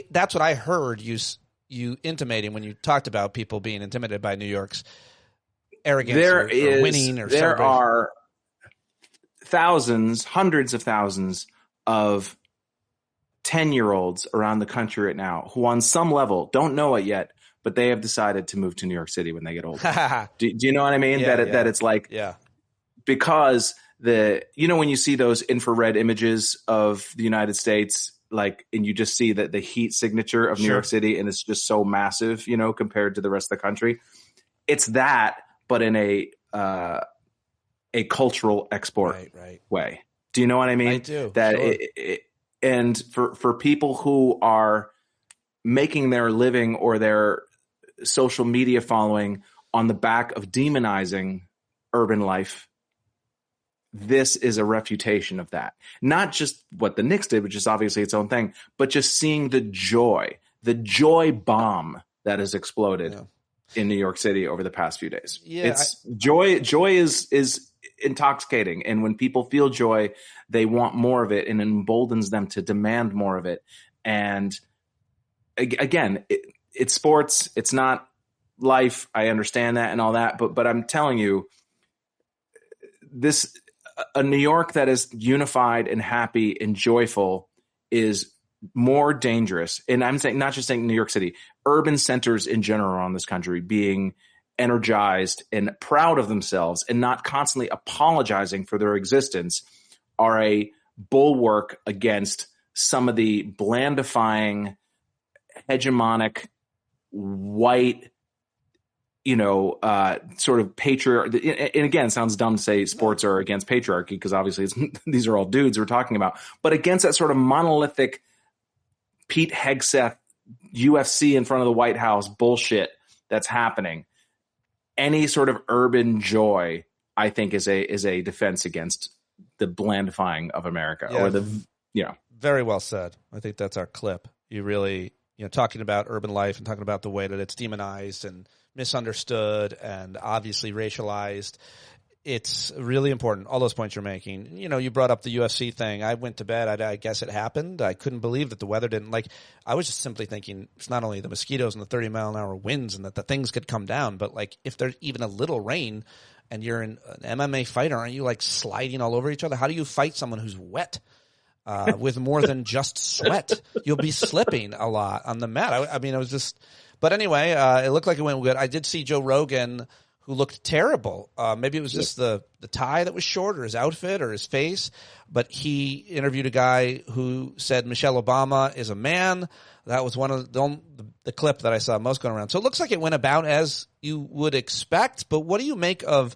Speaker 12: that's what I heard you intimating when you talked about people being intimidated by New York's arrogance or winning or
Speaker 11: there are thousands, hundreds of thousands of 10-year-olds around the country right now who on some level don't know it yet, but they have decided to move to New York City when they get older. do you know what I mean? That it's like, because when you see those infrared images of the United States, and you just see that the heat signature of New York City, and it's just so massive, compared to the rest of the country. It's that, but in a cultural export way. Do you know what I mean?
Speaker 12: I do.
Speaker 11: That and for people who are making their living or their social media following on the back of demonizing urban life, this is a refutation of that. Not just what the Knicks did, which is obviously its own thing, but just seeing the joy bomb that has exploded in New York City over the past few days. Joy is intoxicating, and when people feel joy, they want more of it, and emboldens them to demand more of it. And again, it's sports, it's not life. I understand that and all that, but I'm telling you, a New York that is unified and happy and joyful is more dangerous. And I'm saying, not just saying New York City, urban centers in general around this country being energized and proud of themselves and not constantly apologizing for their existence are a bulwark against some of the blandifying, hegemonic, white, sort of patriarchy. And again, it sounds dumb to say sports are against patriarchy, because obviously these are all dudes we're talking about, but against that sort of monolithic Pete Hegseth UFC in front of the White House bullshit that's happening. Any sort of urban joy, I think, is a defense against the blandifying of America, or
Speaker 12: Very well said. I think that's our clip. You really, talking about urban life and talking about the way that it's demonized and misunderstood and obviously racialized. It's really important, all those points you're making. You brought up the UFC thing. I went to bed. I guess it happened. I couldn't believe that the weather didn't I was just simply thinking it's not only the mosquitoes and the 30-mile-an-hour winds and that the things could come down, but if there's even a little rain and you're an MMA fighter, aren't you sliding all over each other? How do you fight someone who's wet with more than just sweat? You'll be slipping a lot on the mat. I mean, it was just – but anyway, it looked like it went good. I did see Joe Rogan – who looked terrible. Maybe it was just the tie that was short, or his outfit, or his face. But he interviewed a guy who said Michelle Obama is a man. That was one of the clip that I saw most going around. So it looks like it went about as you would expect. But what do you make of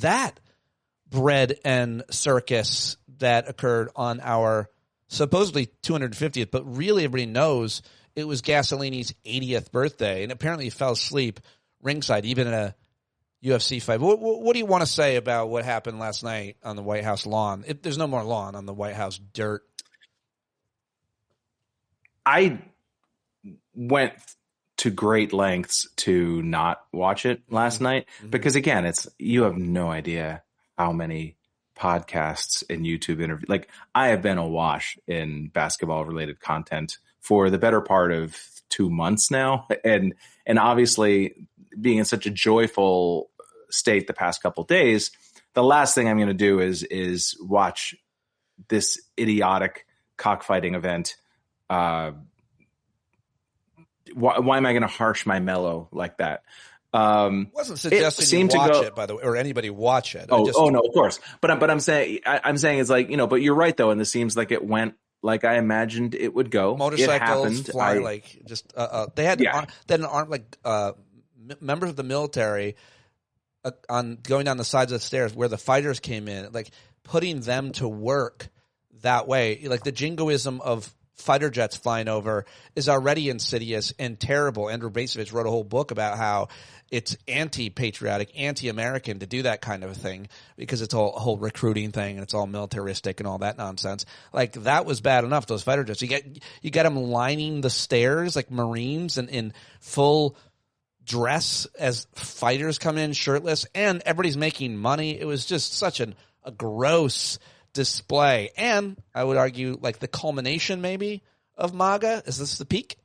Speaker 12: that bread and circus that occurred on our supposedly 250th, but really everybody knows it was Gasolini's 80th birthday, and apparently he fell asleep ringside, even in a UFC fight. What do you want to say about what happened last night on the White House lawn? There's no more lawn, on the White House dirt.
Speaker 11: I went to great lengths to not watch it last night because, again, you have no idea how many podcasts and YouTube interviews. I have been awash in basketball related content for the better part of 2 months now, and obviously being in such a joyful state the past couple of days, the last thing I'm going to do is watch this idiotic cockfighting event. Why am I going to harsh my mellow like that?
Speaker 12: Wasn't suggesting you watch it, by the way, or anybody watch it.
Speaker 11: No, of course. But I'm saying it's but you're right though, and this seems like it went like I imagined it would go.
Speaker 12: Motorcycles fly they had an arm members of the military on going down the sides of the stairs where the fighters came in, putting them to work that way. The jingoism of fighter jets flying over is already insidious and terrible. Andrew Bacevich wrote a whole book about how it's anti-patriotic, anti-American to do that kind of a thing because it's a whole recruiting thing and it's all militaristic and all that nonsense. That was bad enough, those fighter jets. You get them lining the stairs like Marines and in full dress as fighters come in shirtless, and everybody's making money. It was just such a gross display. And I would argue the culmination maybe of MAGA. Is this the peak?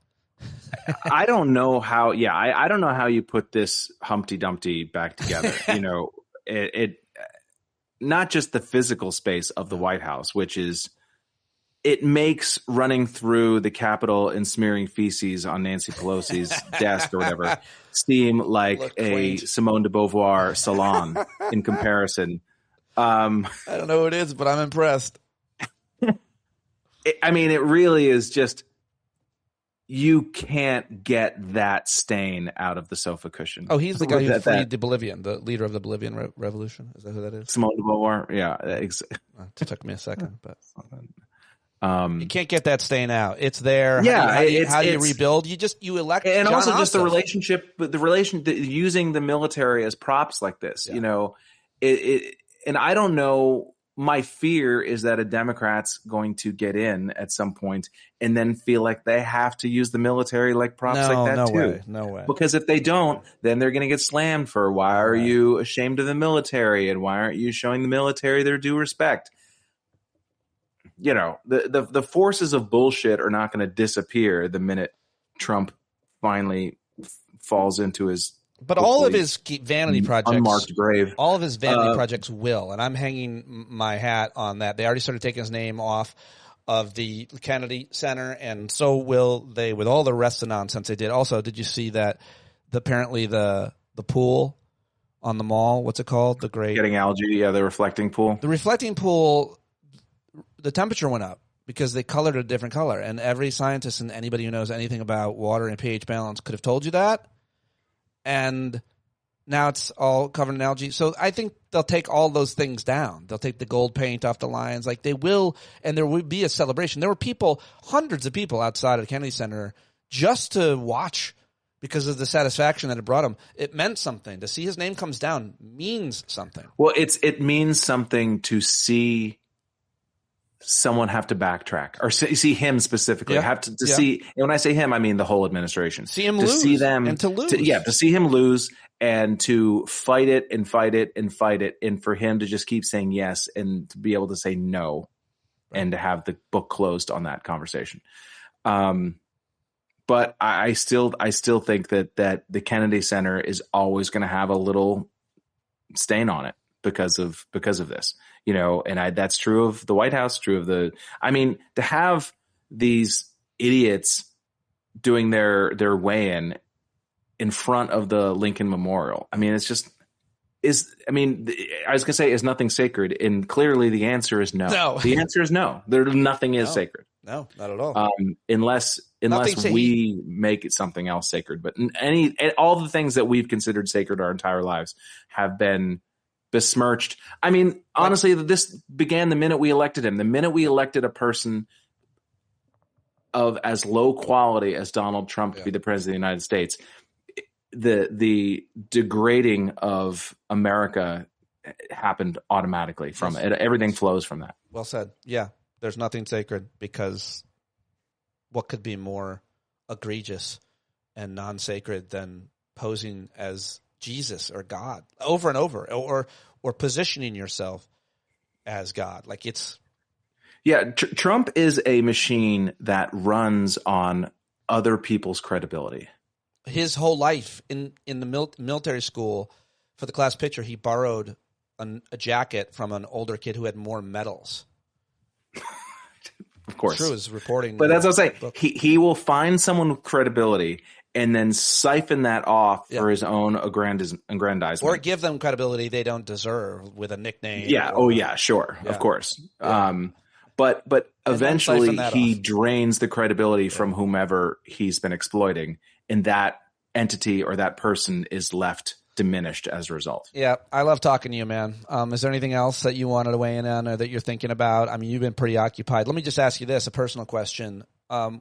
Speaker 11: I don't know how. Yeah, I don't know how you put this Humpty Dumpty back together. It not just the physical space of the White House, which is it makes running through the Capitol and smearing feces on Nancy Pelosi's desk or whatever seem like a Simone de Beauvoir salon in comparison.
Speaker 12: I don't know who it is, but I'm impressed.
Speaker 11: It really is just, you can't get that stain out of the sofa cushion.
Speaker 12: Oh, he's the guy who freed the Bolivian, the leader of the Bolivian Revolution. Is that who that is?
Speaker 11: Simone de Beauvoir. Yeah.
Speaker 12: It took me a second, but you can't get that stain out. It's there.
Speaker 11: Yeah.
Speaker 12: How do you rebuild? You elect,
Speaker 11: and
Speaker 12: John
Speaker 11: also just
Speaker 12: Ossoff.
Speaker 11: Using the military as props like this. Yeah. And I don't know. My fear is that a Democrat's going to get in at some point and then feel like they have to use the military like props like that too.
Speaker 12: No way.
Speaker 11: Because if they don't, then they're going to get slammed for why are you ashamed of the military and why aren't you showing the military their due respect? The forces of bullshit are not going to disappear the minute Trump finally falls into his.
Speaker 12: But all of his vanity projects,
Speaker 11: unmarked grave.
Speaker 12: All of his vanity projects will, and I'm hanging my hat on that. They already started taking his name off of the Kennedy Center, and so will they with all the rest of the nonsense they did. Also, did you see that apparently the pool on the mall, what's it called? The great
Speaker 11: getting algae, the reflecting pool.
Speaker 12: The reflecting pool, the temperature went up because they colored it a different color, and every scientist and anybody who knows anything about water and pH balance could have told you that. And now it's all covered in algae. So I think they'll take all those things down. They'll take the gold paint off the lions. They will, and there will be a celebration. There were hundreds of people outside of the Kennedy Center just to watch because of the satisfaction that it brought him. It meant something. To see his name comes down means something.
Speaker 11: Well, it means something to see someone have to backtrack, or see him specifically have to see. And when I say him, I mean the whole administration.
Speaker 12: See him
Speaker 11: to
Speaker 12: lose,
Speaker 11: see them
Speaker 12: and to lose.
Speaker 11: To see him lose and to fight it and fight it and fight it, and for him to just keep saying yes and to be able to say no, and to have the book closed on that conversation. But I still think that the Kennedy Center is always going to have a little stain on it because of this, and that's true of the White House, true of to have these idiots doing their weigh-in in front of the Lincoln Memorial. I was going to say, is nothing sacred? And clearly the answer is no. No. The answer is no. Nothing is sacred.
Speaker 12: No, not at all.
Speaker 11: Unless we make it something else sacred. But all the things that we've considered sacred our entire lives have been besmirched. Honestly, this began the minute we elected him. The minute we elected a person of as low quality as Donald Trump to be the president of the United States, the degrading of America happened automatically from it. Everything flows from that.
Speaker 12: Well said. Yeah. There's nothing sacred, because what could be more egregious and non-sacred than posing as Jesus or God over and over, or positioning yourself as God?
Speaker 11: Trump is a machine that runs on other people's credibility.
Speaker 12: His whole life in the military school, for the class picture, he borrowed a jacket from an older kid who had more medals.
Speaker 11: Of course.
Speaker 12: True, is reporting.
Speaker 11: But that's what I'm saying. He will find someone with credibility and then siphon that off for his own aggrandizement.
Speaker 12: Or give them credibility they don't deserve with a nickname.
Speaker 11: Yeah. Sure. Yeah. Of course. Yeah. But eventually he drains the credibility from whomever he's been exploiting, and that entity or that person is left diminished as a result.
Speaker 12: Yeah, I love talking to you, man. Is there anything else that you wanted to weigh in on or that you're thinking about? You've been pretty occupied. Let me just ask you this, a personal question.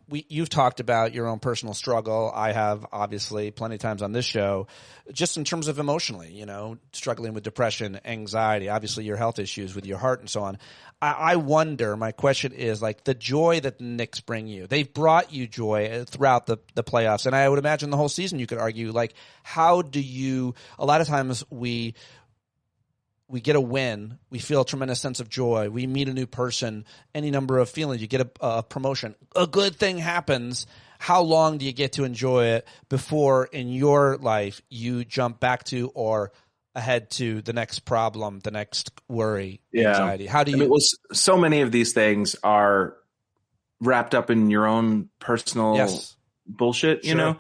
Speaker 12: You've talked about your own personal struggle. I have, obviously, plenty of times on this show, just in terms of emotionally, struggling with depression, anxiety, obviously your health issues with your heart and so on. I wonder, my question is, the joy that the Knicks bring you. They've brought you joy throughout the playoffs, and I would imagine the whole season you could argue, how do you – a lot of times we get a win, we feel a tremendous sense of joy, we meet a new person, any number of feelings, you get a promotion, a good thing happens. How long do you get to enjoy it before in your life you jump back to or ahead to the next problem, the next worry, anxiety? How do you
Speaker 11: so many of these things are wrapped up in your own personal bullshit, you know?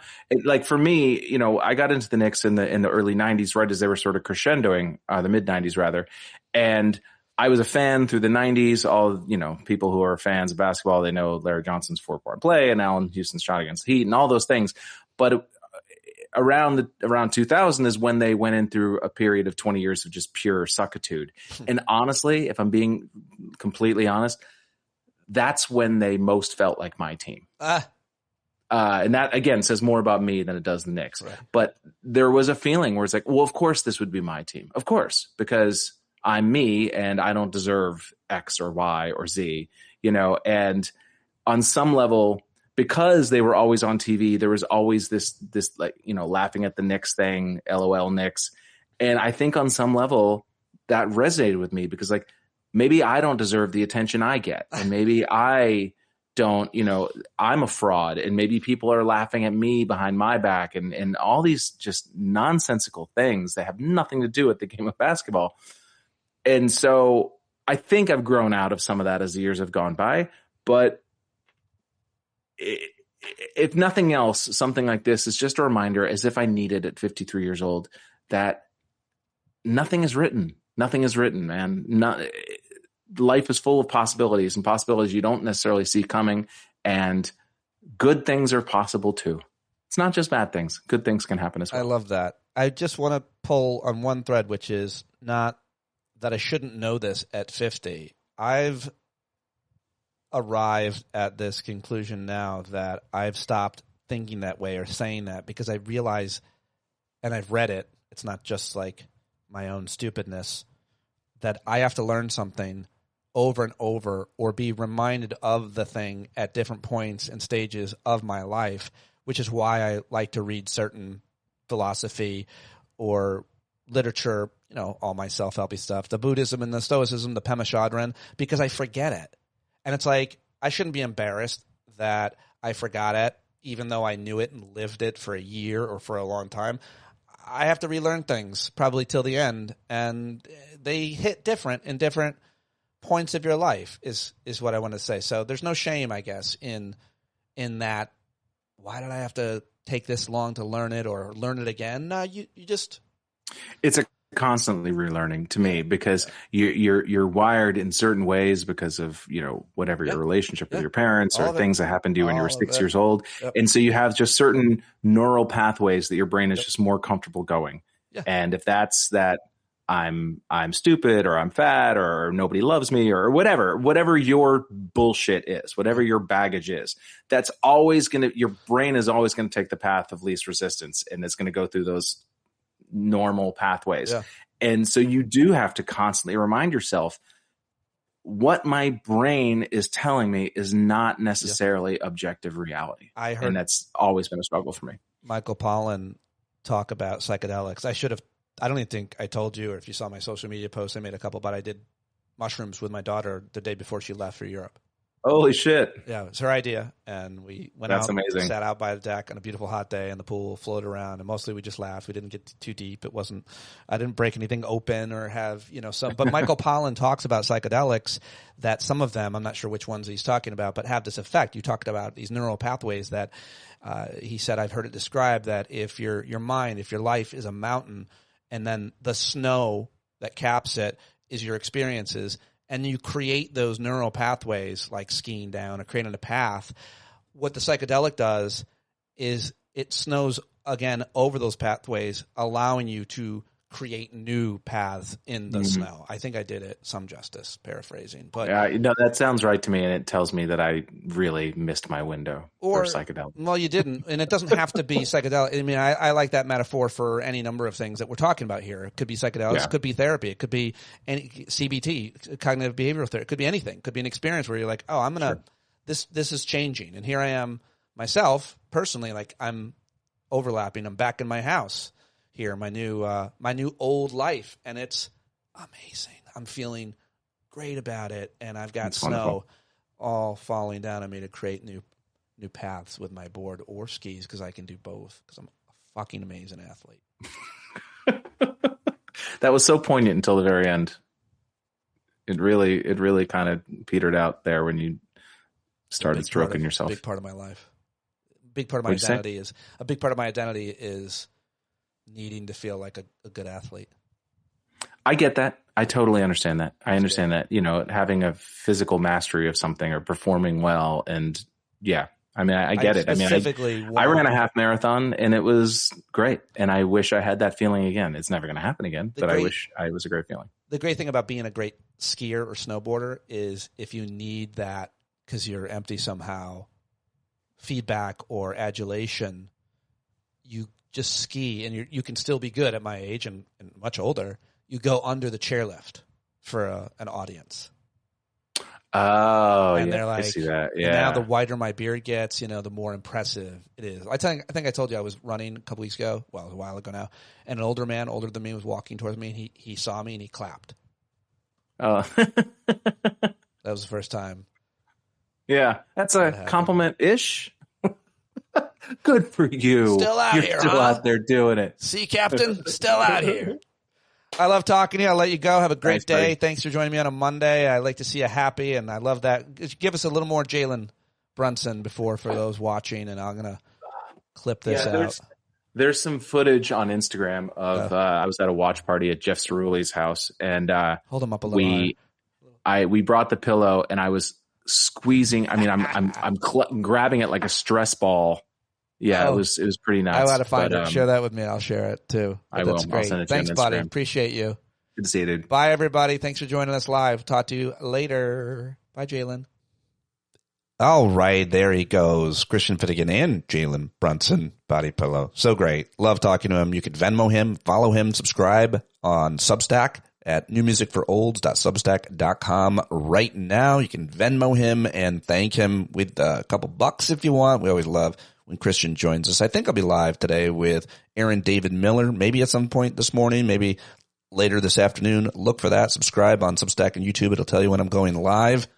Speaker 11: For me, I got into the Knicks in the early 90s, right as they were sort of crescendoing, the mid 90s rather. And I was a fan through the 90s. All, people who are fans of basketball, they know Larry Johnson's 4-point play and Allen Houston's shot against the Heat and all those things. But around 2000 is when they went in through a period of 20 years of just pure suckitude. And honestly, if I'm being completely honest, that's when they most felt like my team. And that, again, says more about me than it does the Knicks. Right. But there was a feeling where it's well, of course this would be my team. Of course, because I'm me and I don't deserve X or Y or Z, and on some level, because they were always on TV, there was always this laughing at the Knicks thing, LOL Knicks. And I think on some level that resonated with me because maybe I don't deserve the attention I get. And maybe I don't, I'm a fraud, and maybe people are laughing at me behind my back and all these just nonsensical things that have nothing to do with the game of basketball. And so I think I've grown out of some of that as the years have gone by, but if nothing else, something like this is just a reminder, as if I needed at 53 years old, that nothing is written. Nothing is written, man. Life is full of possibilities and possibilities you don't necessarily see coming, and good things are possible too. It's not just bad things. Good things can happen as well.
Speaker 12: I love that. I just want to pull on one thread, which is not that I shouldn't know this at 50. I've arrived at this conclusion now that I've stopped thinking that way or saying that, because I realize, and I've read it, it's not just like my own stupidness, that I have to learn something over and over or be reminded of the thing at different points and stages of my life, which is why I like to read certain philosophy or literature, you know, all my self-helpy stuff, the Buddhism and the Stoicism, the Pema Chodron, because I forget it. And it's like, I shouldn't be embarrassed that I forgot it, even though I knew it and lived it for a year or for a long time. I have to relearn things probably till the end, and they hit different in different points of your life is what I want to say. So there's no shame, I guess, in that. Why did I have to take this long to learn it or learn it again? No, you just.
Speaker 11: It's a constantly relearning to me, because you're wired in certain ways because of, you know, whatever your relationship with your parents or things that happened to you when you were 6 years old. And so you have just certain neural pathways that your brain is just more comfortable going. And if that's that I'm stupid or I'm fat or nobody loves me or whatever your bullshit is, whatever your baggage is, that's always your brain is always going to take the path of least resistance, and it's going to go through those normal pathways. And so you do have to constantly remind yourself, what my brain is telling me is not necessarily objective reality. And that's always been a struggle for me.
Speaker 12: Michael Pollan talk about psychedelics. I don't even think I told you, or if you saw my social media posts, I made a couple, but I did mushrooms with my daughter the day before she left for Europe.
Speaker 11: Holy shit.
Speaker 12: Yeah, it was her idea. And we went
Speaker 11: That's
Speaker 12: out,
Speaker 11: amazing.
Speaker 12: Sat out by the deck on a beautiful hot day in the pool, floated around, and mostly we just laughed. We didn't get too deep. I didn't break anything open or have, you know, but Michael Pollan talks about psychedelics, that some of them, I'm not sure which ones he's talking about, but have this effect. You talked about these neural pathways that he said, I've heard it described that if your mind, if your life is a mountain, and then the snow that caps it is your experiences, and you create those neural pathways like skiing down or creating a path, what the psychedelic does is it snows again over those pathways, allowing you to create new paths in the snow. I think I did it some justice, paraphrasing. But
Speaker 11: no, that sounds right to me, and it tells me that I really missed my window for psychedelic.
Speaker 12: Well, you didn't, and it doesn't have to be psychedelic. I mean, I like that metaphor for any number of things that we're talking about here. It could be psychedelics, it could be therapy, it could be any CBT, cognitive behavioral therapy, it could be anything. It could be an experience where you're like, oh, I'm gonna this is changing, and here I am myself personally, like I'm overlapping. I'm back in my house here, my new old life, and it's amazing. I'm feeling great about it, and I've got snow all falling down on me to create new paths with my board or skis, because I can do both, because I'm a fucking amazing athlete.
Speaker 11: That was so poignant until the very end. It really kind of petered out there when you started stroking yourself.
Speaker 12: Big part of my life. Big part of my identity is needing to feel like a good athlete.
Speaker 11: I get that. I totally understand that. I understand that, you know, having a physical mastery of something or performing well. And I mean, I get it. I mean, I ran a half marathon and it was great. And I wish I had that feeling again. It's never going to happen again, but I wish it was a great feeling.
Speaker 12: The great thing about being a great skier or snowboarder is if you need that because you're empty somehow, feedback or adulation, you just ski, and you can still be good at my age and much older. You go under the chairlift for an audience.
Speaker 11: Oh,
Speaker 12: and they're like,
Speaker 11: I see that. Yeah.
Speaker 12: Now the whiter my beard gets, you know, the more impressive it is. I think I told you I was running a couple weeks ago. Well, it was a while ago now. And an older man, older than me, was walking towards me, and he saw me and he clapped.
Speaker 11: Oh,
Speaker 12: that was the first time.
Speaker 11: Yeah, that's a compliment-ish. Good for you.
Speaker 12: Still out
Speaker 11: You're
Speaker 12: here,
Speaker 11: still out there doing it.
Speaker 12: Sea Captain, still out here. I love talking to you. I'll let you go. Have a great day.
Speaker 11: Buddy.
Speaker 12: Thanks for joining me on a Monday. I like to see you happy, and I love that. Give us a little more Jalen Brunson for those watching, and I'm going to clip this out.
Speaker 11: There's some footage on Instagram of I was at a watch party at Jeff Cerule's house, and
Speaker 12: hold him up a little.
Speaker 11: We brought the pillow, and I was squeezing. I mean, I'm grabbing it like a stress ball. Yeah, it was pretty nuts.
Speaker 12: I got to find it. Share that with me. I'll share it too.
Speaker 11: I will.
Speaker 12: That's great.
Speaker 11: I'll send it to
Speaker 12: Thanks,
Speaker 11: you on
Speaker 12: buddy.
Speaker 11: Instagram.
Speaker 12: Appreciate you.
Speaker 11: Good to see you, dude.
Speaker 12: Bye, everybody. Thanks for joining us live. Talk to you later. Bye, Jalen.
Speaker 1: All right, there he goes. Christian Finnegan and Jalen Brunson, Body Pillow. So great. Love talking to him. You can Venmo him, follow him, subscribe on Substack at newmusicforolds.substack.com right now. You can Venmo him and thank him with a couple bucks if you want. We always love when Christian joins us. I think I'll be live today with Aaron David Miller, maybe at some point this morning, maybe later this afternoon. Look for that. Subscribe on Substack and YouTube. It'll tell you when I'm going live.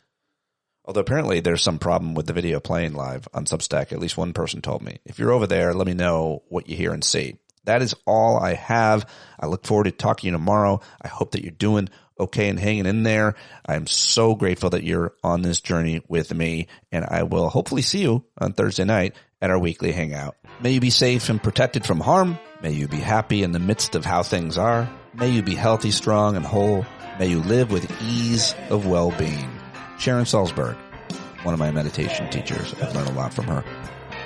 Speaker 1: Although apparently there's some problem with the video playing live on Substack. At least one person told me. If you're over there, let me know what you hear and see. That is all I have. I look forward to talking to you tomorrow. I hope that you're doing okay and hanging in there. I'm so grateful that you're on this journey with me, and I will hopefully see you on Thursday night at our weekly hangout. May you be safe and protected from harm. May you be happy in the midst of how things are. May you be healthy, strong, and whole. May you live with ease of well-being. Sharon Salzberg, one of my meditation teachers. I've learned a lot from her.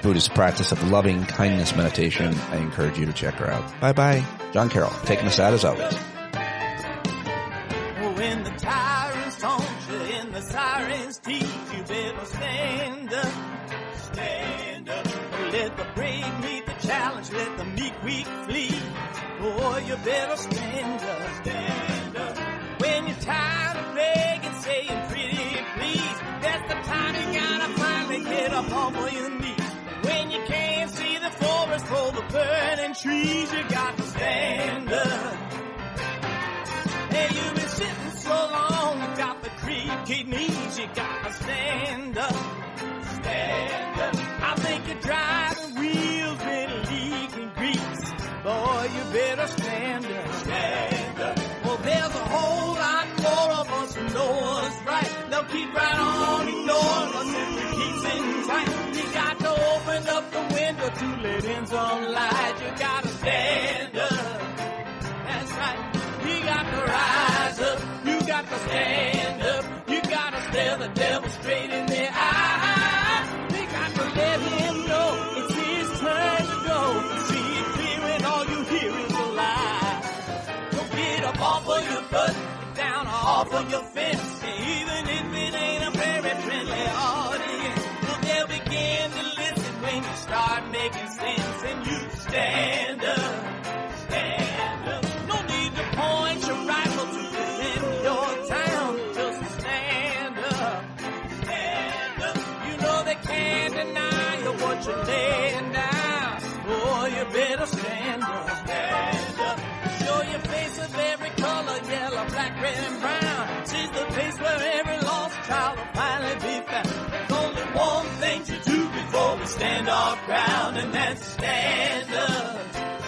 Speaker 1: Buddhist practice of loving kindness meditation. I encourage you to check her out. Bye-bye. John Carroll, taking us out as always.
Speaker 13: When the tyrants taunt you and the sirens teach you, better stand up. Stand up. Let the brave meet the challenge. Let the weak flee. Boy, you better stand up. Stand up. When you're tired of begging, saying pretty please, that's the time you gotta finally get up off of your knees. When you can't see the forest for the burning trees, you got to stand up. Hey, you've been sitting so long, you got the creaky knees, you got to stand up. Stand up. I think you're driving wheels with leaking grease. Boy, you better stand up. Stand up. Well, there's a whole lot more of us who know what's right. They'll keep right on ignoring us if we keep sitting tight. You got to open up the window to let in some light. You got to stand up. That's right. You got to rise up. You got to stand up. You got to stare the devil straight in the eye. You got to let him know it's his turn to go. See it clear and all you hear is a lie. Don't get up off of your butt, get down off of your fence. Even if it ain't a very friendly audience, well, they'll begin to listen when you start making sense. And you stand up. Stand up. No need to point your rifle to defend your town. Just stand up. Stand up. You know they can't deny you what you're laying down. Boy, you better stand up. Stand up. Show your face of every color, yellow, black, red, and brown. She's the place where every lost child will finally be found. There's only one thing to do before we stand our ground, and that's stand up.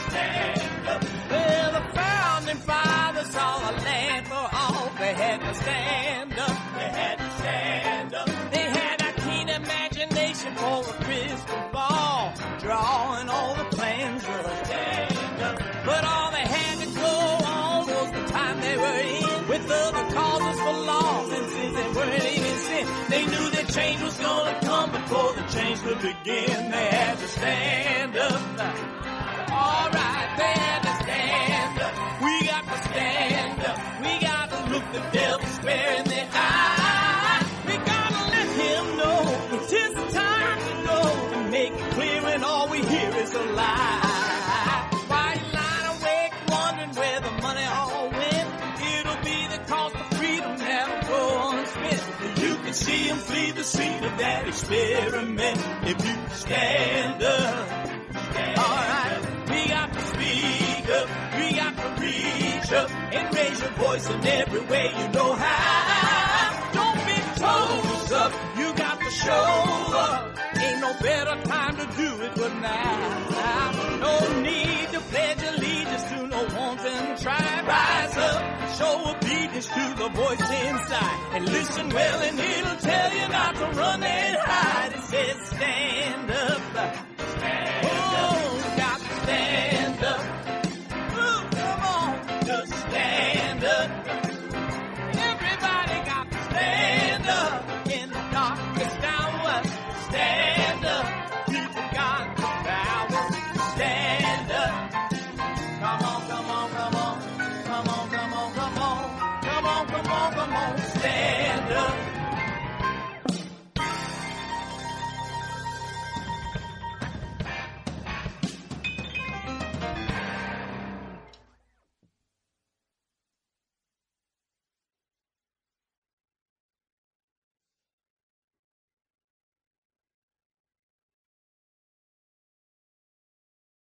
Speaker 13: Stand up. Well, the founding fathers saw a land for all. They had to stand up. They had to stand up. They had a keen imagination for a crystal ball, drawing all the plans of stand up. But all they had to go on was the time they were in, with other causes for loss, and since they weren't even sin, they knew that change was gonna come before the change could begin. They had to stand up. All right, they had to stand up. We got to stand up. We got to look the devil square in the eye. We got to let him know it's his time to go, and make it clear when all we hear is a lie. Why you lying awake wondering where the money all went? It'll be the cost of freedom that'll go unspent. You can see him flee the scene of that experiment if you stand up. All right. We got to speak up, we got to reach up, and raise your voice in every way you know how. Don't be toes up, you got to show up. Ain't no better time to do it but now. No need to pledge allegiance to no wanton tribe. Rise up, show obedience to the voice inside, and listen well and it'll tell you not to run and hide. It says